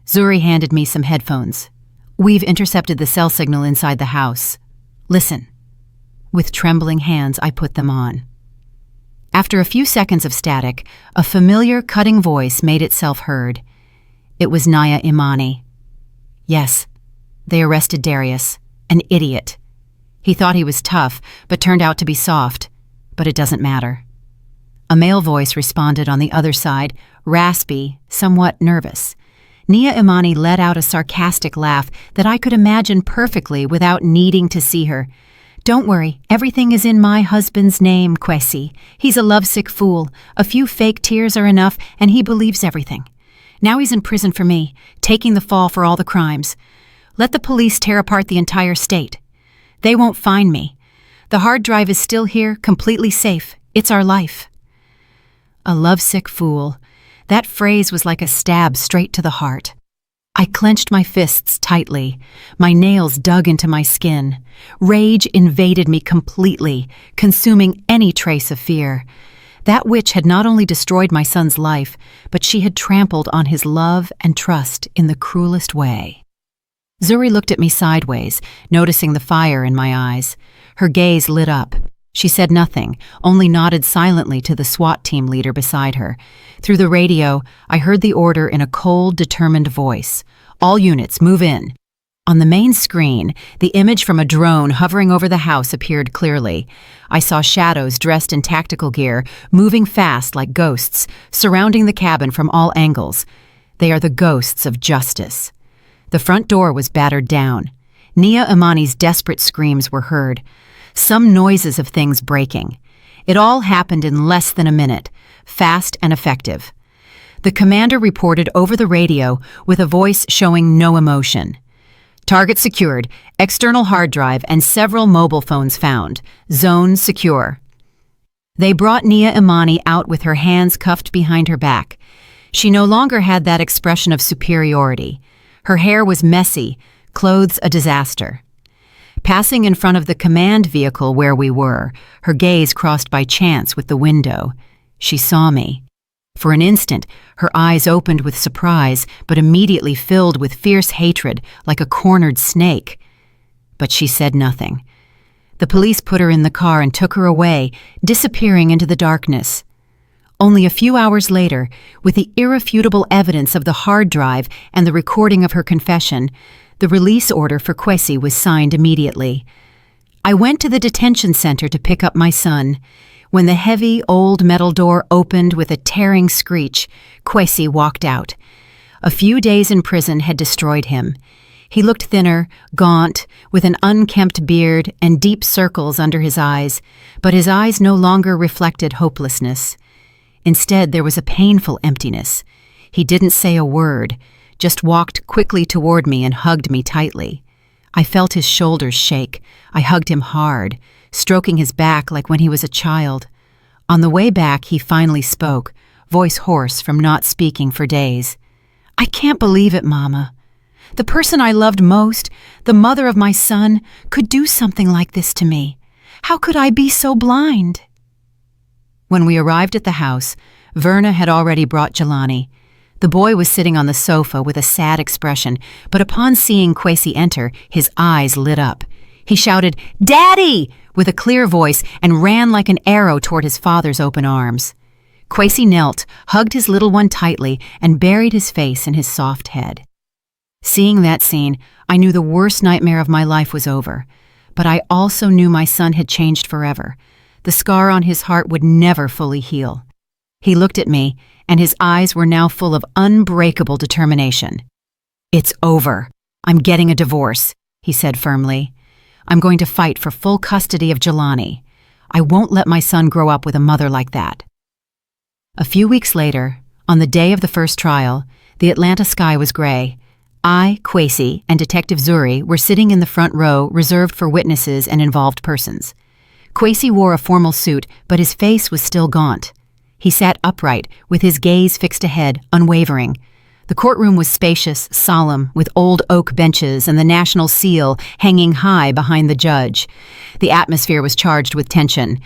Zuri handed me some headphones. "We've intercepted the cell signal inside the house. Listen." With trembling hands, I put them on. After a few seconds of static, a familiar, cutting voice made itself heard. It was Nia Imani. "Yes, they arrested Darius, an idiot. He thought he was tough, but turned out to be soft. But it doesn't matter." A male voice responded on the other side, raspy, somewhat nervous. Nia Imani let out a sarcastic laugh that I could imagine perfectly without needing to see her. "Don't worry, everything is in my husband's name, Kwesi. He's a lovesick fool. A few fake tears are enough, and he believes everything. Now he's in prison for me, taking the fall for all the crimes. Let the police tear apart the entire state. They won't find me. The hard drive is still here, completely safe. It's our life." A lovesick fool. That phrase was like a stab straight to the heart. I clenched my fists tightly. My nails dug into my skin. Rage invaded me completely, consuming any trace of fear. That witch had not only destroyed my son's life, but she had trampled on his love and trust in the cruelest way. Zuri looked at me sideways, noticing the fire in my eyes. Her gaze lit up. She said nothing, only nodded silently to the SWAT team leader beside her. Through the radio, I heard the order in a cold, determined voice. "All units, move in." On the main screen, the image from a drone hovering over the house appeared clearly. I saw shadows dressed in tactical gear, moving fast like ghosts, surrounding the cabin from all angles. They are the ghosts of justice. The front door was battered down. Nia Imani's desperate screams were heard. Some noises of things breaking. It all happened in less than a minute, fast and effective. The commander reported over the radio with a voice showing no emotion. "Target secured, external hard drive and several mobile phones found. Zone secure." They brought Nia Imani out with her hands cuffed behind her back. She no longer had that expression of superiority. Her hair was messy, clothes a disaster. Passing in front of the command vehicle where we were, her gaze crossed by chance with the window. She saw me. For an instant, her eyes opened with surprise, but immediately filled with fierce hatred, like a cornered snake. But she said nothing. The police put her in the car and took her away, disappearing into the darkness. Only a few hours later, with the irrefutable evidence of the hard drive and the recording of her confession, the release order for Kwesi was signed immediately. I went to the detention center to pick up my son. When the heavy, old metal door opened with a tearing screech, Kwesi walked out. A few days in prison had destroyed him. He looked thinner, gaunt, with an unkempt beard and deep circles under his eyes, but his eyes no longer reflected hopelessness. Instead, there was a painful emptiness. He didn't say a word, just walked quickly toward me and hugged me tightly. I felt his shoulders shake. I hugged him hard, stroking his back like when he was a child. On the way back, he finally spoke, voice hoarse from not speaking for days. "I can't believe it, Mama. The person I loved most, the mother of my son, could do something like this to me. How could I be so blind?" When we arrived at the house, Verna had already brought Jelani. The boy was sitting on the sofa with a sad expression, but upon seeing Kwesi enter, his eyes lit up. He shouted, "Daddy!" with a clear voice and ran like an arrow toward his father's open arms. Kwesi knelt, hugged his little one tightly, and buried his face in his soft head. Seeing that scene, I knew the worst nightmare of my life was over, but I also knew my son had changed forever. The scar on his heart would never fully heal. He looked at me, and his eyes were now full of unbreakable determination. "It's over. I'm getting a divorce," he said firmly. "I'm going to fight for full custody of Jelani. I won't let my son grow up with a mother like that." A few weeks later, on the day of the first trial, the Atlanta sky was gray. I, Kwesi, and Detective Zuri were sitting in the front row reserved for witnesses and involved persons. Kwesi wore a formal suit, but his face was still gaunt. He sat upright, with his gaze fixed ahead, unwavering. The courtroom was spacious, solemn, with old oak benches and the national seal hanging high behind the judge. The atmosphere was charged with tension.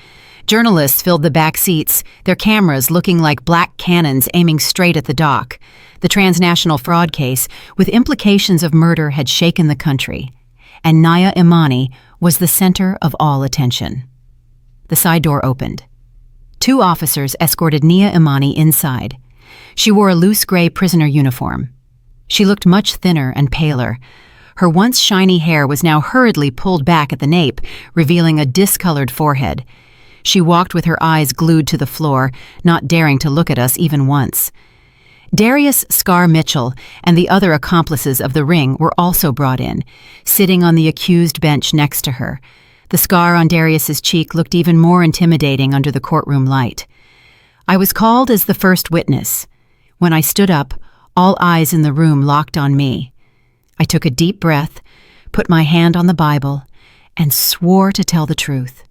Journalists filled the back seats, their cameras looking like black cannons aiming straight at the dock. The transnational fraud case, with implications of murder, had shaken the country, and Nia Imani was the center of all attention. The side door opened. 2 officers escorted Nia Imani inside. She wore a loose gray prisoner uniform. She looked much thinner and paler. Her once shiny hair was now hurriedly pulled back at the nape, revealing a discolored forehead. She walked with her eyes glued to the floor, not daring to look at us even once. Darius Scar Mitchell and the other accomplices of the ring were also brought in, sitting on the accused bench next to her. The scar on Darius's cheek looked even more intimidating under the courtroom light. I was called as the first witness. When I stood up, all eyes in the room locked on me. I took a deep breath, put my hand on the Bible, and swore to tell the truth.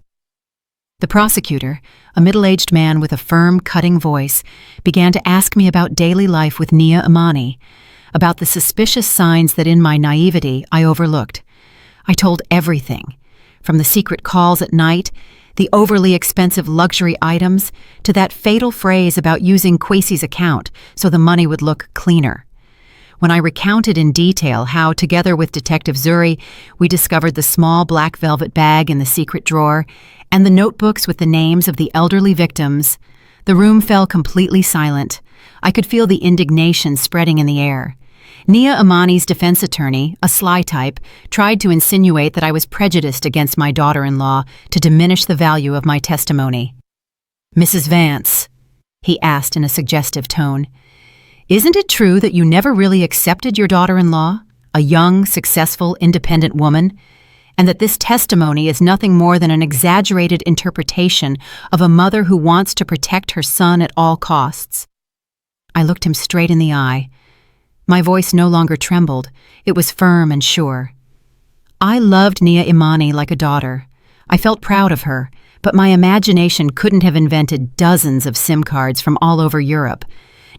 The prosecutor, a middle-aged man with a firm, cutting voice, began to ask me about daily life with Nia Imani, about the suspicious signs that in my naivety I overlooked. I told everything, from the secret calls at night, the overly expensive luxury items, to that fatal phrase about using Kwesi's account so the money would look cleaner. When I recounted in detail how, together with Detective Zuri, we discovered the small black velvet bag in the secret drawer and the notebooks with the names of the elderly victims, the room fell completely silent. I could feel the indignation spreading in the air. Nia Imani's defense attorney, a sly type, tried to insinuate that I was prejudiced against my daughter-in-law to diminish the value of my testimony. "Mrs. Vance," he asked in a suggestive tone, "isn't it true that you never really accepted your daughter-in-law, a young, successful, independent woman, and that this testimony is nothing more than an exaggerated interpretation of a mother who wants to protect her son at all costs?" I looked him straight in the eye. My voice no longer trembled. It was firm and sure. I loved Nia Imani like a daughter. I felt proud of her, but my imagination couldn't have invented dozens of SIM cards from all over Europe,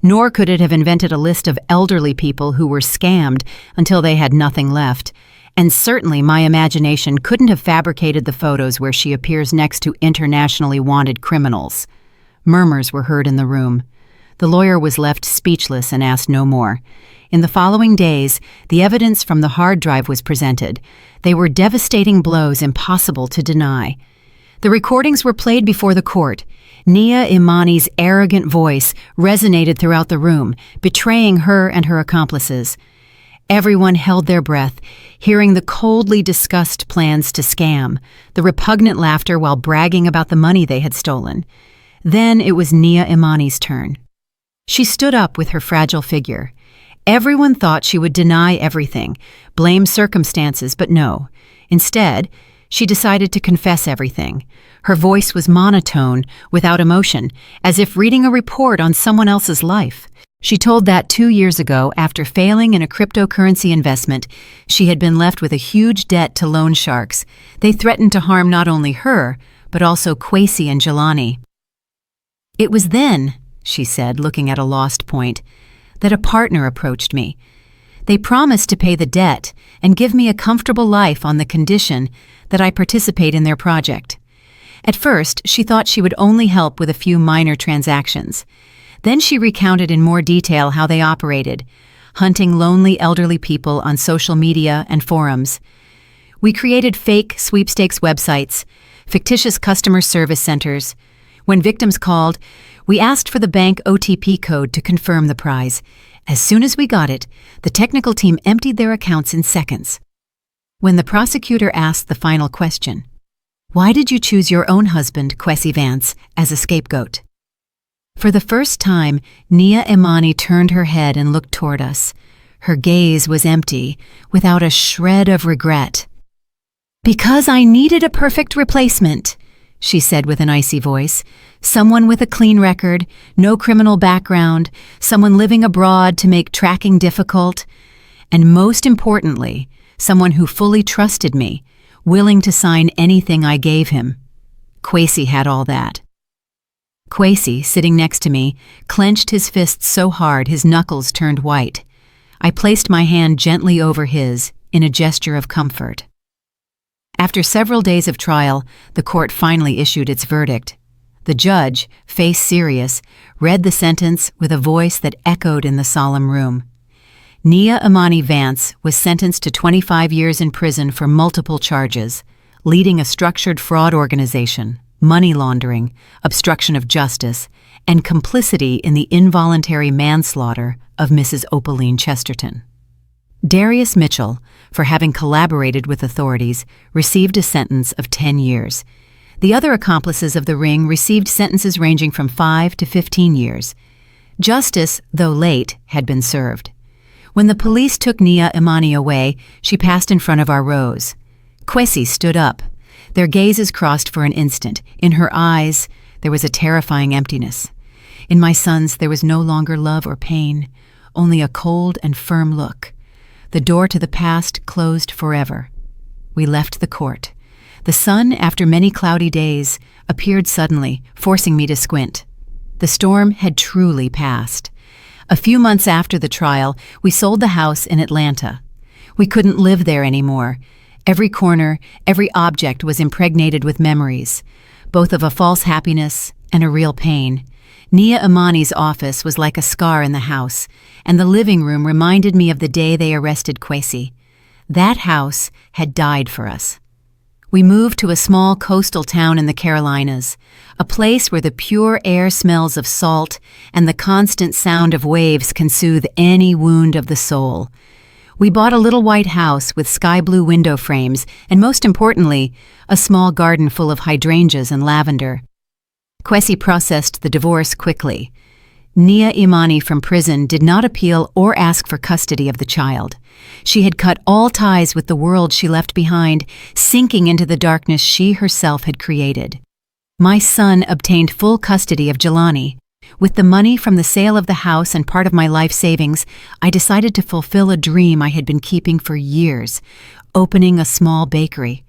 nor could it have invented a list of elderly people who were scammed until they had nothing left. And certainly my imagination couldn't have fabricated the photos where she appears next to internationally wanted criminals. Murmurs were heard in the room. The lawyer was left speechless and asked no more. In the following days, the evidence from the hard drive was presented. They were devastating blows impossible to deny. The recordings were played before the court. Nia Imani's arrogant voice resonated throughout the room, betraying her and her accomplices. Everyone held their breath, hearing the coldly discussed plans to scam, the repugnant laughter while bragging about the money they had stolen. Then it was Nia Imani's turn. She stood up with her fragile figure. Everyone thought she would deny everything, blame circumstances, but no. Instead, she decided to confess everything. Her voice was monotone, without emotion, as if reading a report on someone else's life. She told that 2 years ago, after failing in a cryptocurrency investment, she had been left with a huge debt to loan sharks. They threatened to harm not only her, but also Kwesi and Jelani. "It was then," she said, looking at a lost point, "that a partner approached me. They promised to pay the debt and give me a comfortable life on the condition that I participate in their project. At first, she thought she would only help with a few minor transactions. Then she recounted in more detail how they operated, hunting lonely elderly people on social media and forums. We created fake sweepstakes websites, fictitious customer service centers. When victims called, we asked for the bank OTP code to confirm the prize. As soon as we got it, the technical team emptied their accounts in seconds. When the prosecutor asked the final question, "Why did you choose your own husband, Kwesi Vance, as a scapegoat?" For the first time, Nia Imani turned her head and looked toward us. Her gaze was empty, without a shred of regret. "Because I needed a perfect replacement," she said with an icy voice. "Someone with a clean record, no criminal background, someone living abroad to make tracking difficult, and most importantly, someone who fully trusted me, willing to sign anything I gave him." Kwesi had all that. Kwesi, sitting next to me, clenched his fists so hard his knuckles turned white. I placed my hand gently over his, in a gesture of comfort. After several days of trial, the court finally issued its verdict. The judge, face serious, read the sentence with a voice that echoed in the solemn room. Nia Imani Vance was sentenced to 25 years in prison for multiple charges: leading a structured fraud organization, money laundering, obstruction of justice, and complicity in the involuntary manslaughter of Mrs. Opaline Chesterton. Darius Mitchell, for having collaborated with authorities, received a sentence of 10 years. The other accomplices of the ring received sentences ranging from 5 to 15 years. Justice, though late, had been served. When the police took Nia Imani away, she passed in front of our rows. Kwesi stood up. Their gazes crossed for an instant. In her eyes, there was a terrifying emptiness. In my son's, there was no longer love or pain, only a cold and firm look. The door to the past closed forever. We left the court. The sun, after many cloudy days, appeared suddenly, forcing me to squint. The storm had truly passed. A few months after the trial, we sold the house in Atlanta. We couldn't live there anymore. Every corner, every object was impregnated with memories, both of a false happiness and a real pain. Nia Imani's office was like a scar in the house, and the living room reminded me of the day they arrested Kwesi. That house had died for us. We moved to a small coastal town in the Carolinas, a place where the pure air smells of salt and the constant sound of waves can soothe any wound of the soul. We bought a little white house with sky blue window frames and, most importantly, a small garden full of hydrangeas and lavender. Kwesi processed the divorce quickly. Nia Imani from prison did not appeal or ask for custody of the child. She had cut all ties with the world she left behind, sinking into the darkness she herself had created. My son obtained full custody of Jelani. With the money from the sale of the house and part of my life savings, I decided to fulfill a dream I had been keeping for years, opening a small bakery.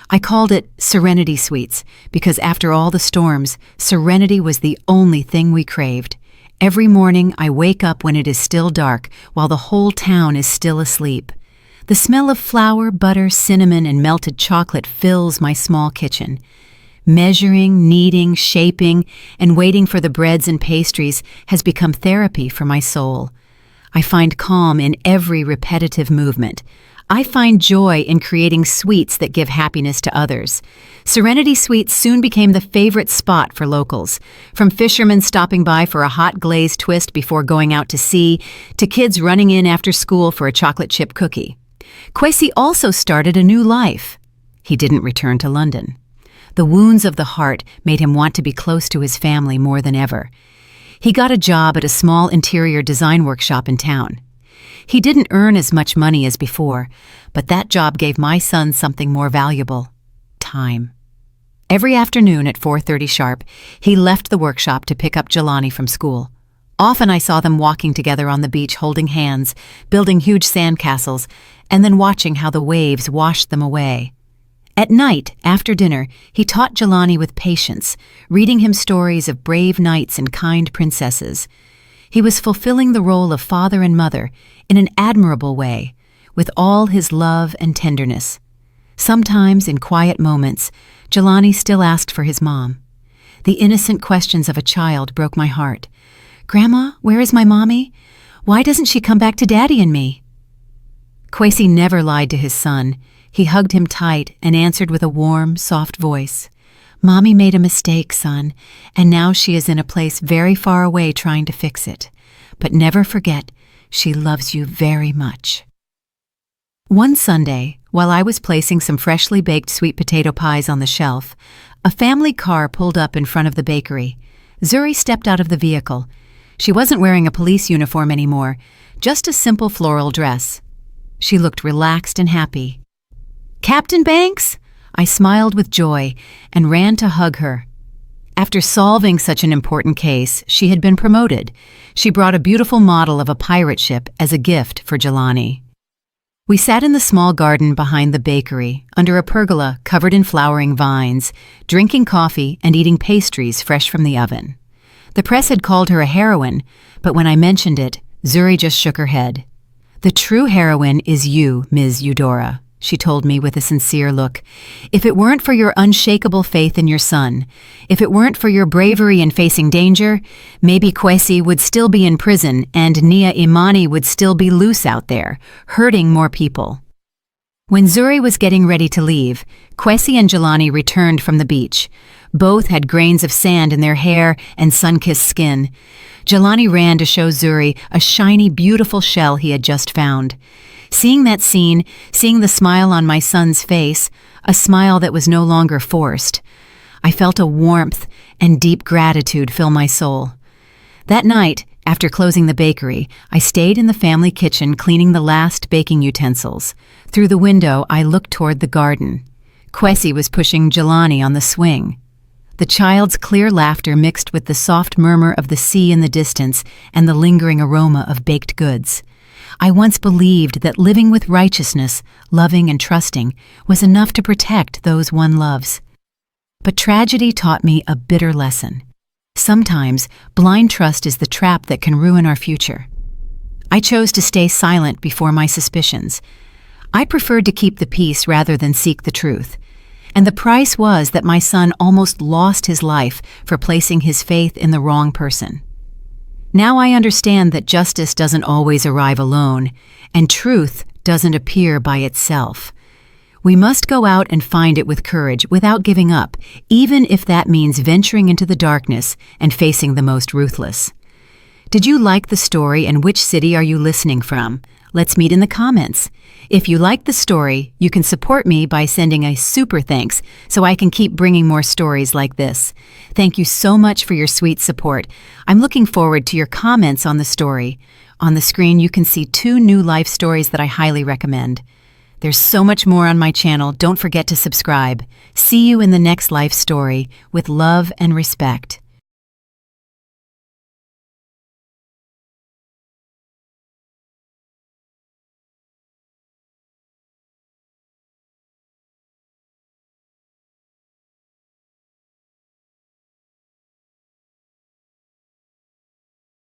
I called it Serenity Sweets because after all the storms, serenity was the only thing we craved. Every morning I wake up when it is still dark, while the whole town is still asleep. The smell of flour, butter, cinnamon, and melted chocolate fills my small kitchen. Measuring, kneading, shaping, and waiting for the breads and pastries has become therapy for my soul. I find calm in every repetitive movement. I find joy in creating sweets that give happiness to others. Serenity Sweets soon became the favorite spot for locals, from fishermen stopping by for a hot glazed twist before going out to sea, to kids running in after school for a chocolate chip cookie. Kwesi also started a new life. He didn't return to London. The wounds of the heart made him want to be close to his family more than ever. He got a job at a small interior design workshop in town. He didn't earn as much money as before, but that job gave my son something more valuable: time. Every afternoon at 4:30 sharp, he left the workshop to pick up Jelani from school. Often I saw them walking together on the beach holding hands, building huge sandcastles, and then watching how the waves washed them away. At night, after dinner, he taught Jelani with patience, reading him stories of brave knights and kind princesses. He was fulfilling the role of father and mother in an admirable way, with all his love and tenderness. Sometimes, in quiet moments, Jelani still asked for his mom. The innocent questions of a child broke my heart. "Grandma, where is my mommy? Why doesn't she come back to Daddy and me?" Kwesi never lied to his son. He hugged him tight and answered with a warm, soft voice. Mommy made a mistake, son, and now she is in a place very far away trying to fix it. But never forget, she loves you very much. One Sunday, while I was placing some freshly baked sweet potato pies on the shelf, a family car pulled up in front of the bakery. Zuri stepped out of the vehicle. She wasn't wearing a police uniform anymore, just a simple floral dress. She looked relaxed and happy. "Captain Banks?" I smiled with joy and ran to hug her. After solving such an important case, she had been promoted. She brought a beautiful model of a pirate ship as a gift for Jelani. We sat in the small garden behind the bakery, under a pergola covered in flowering vines, drinking coffee and eating pastries fresh from the oven. The press had called her a heroine, but when I mentioned it, Zuri just shook her head. "The true heroine is you, Ms. Eudora," she told me with a sincere look. "If it weren't for your unshakable faith in your son, if it weren't for your bravery in facing danger, maybe Kwesi would still be in prison and Nia Imani would still be loose out there, hurting more people." When Zuri was getting ready to leave, Kwesi and Jelani returned from the beach. Both had grains of sand in their hair and sun-kissed skin. Jelani ran to show Zuri a shiny, beautiful shell he had just found. Seeing that scene, seeing the smile on my son's face, a smile that was no longer forced, I felt a warmth and deep gratitude fill my soul. That night, after closing the bakery, I stayed in the family kitchen cleaning the last baking utensils. Through the window, I looked toward the garden. Kwesi was pushing Jelani on the swing. The child's clear laughter mixed with the soft murmur of the sea in the distance and the lingering aroma of baked goods. I once believed that living with righteousness, loving and trusting, was enough to protect those one loves. But tragedy taught me a bitter lesson. Sometimes, blind trust is the trap that can ruin our future. I chose to stay silent before my suspicions. I preferred to keep the peace rather than seek the truth. And the price was that my son almost lost his life for placing his faith in the wrong person. Now I understand that justice doesn't always arrive alone, and truth doesn't appear by itself. We must go out and find it with courage without giving up, even if that means venturing into the darkness and facing the most ruthless. Did you like the story, and which city are you listening from? Let's meet in the comments. If you like the story, you can support me by sending a super thanks so I can keep bringing more stories like this. Thank you so much for your sweet support. I'm looking forward to your comments on the story. On the screen, you can see 2 new life stories that I highly recommend. There's so much more on my channel. Don't forget to subscribe. See you in the next life story with love and respect.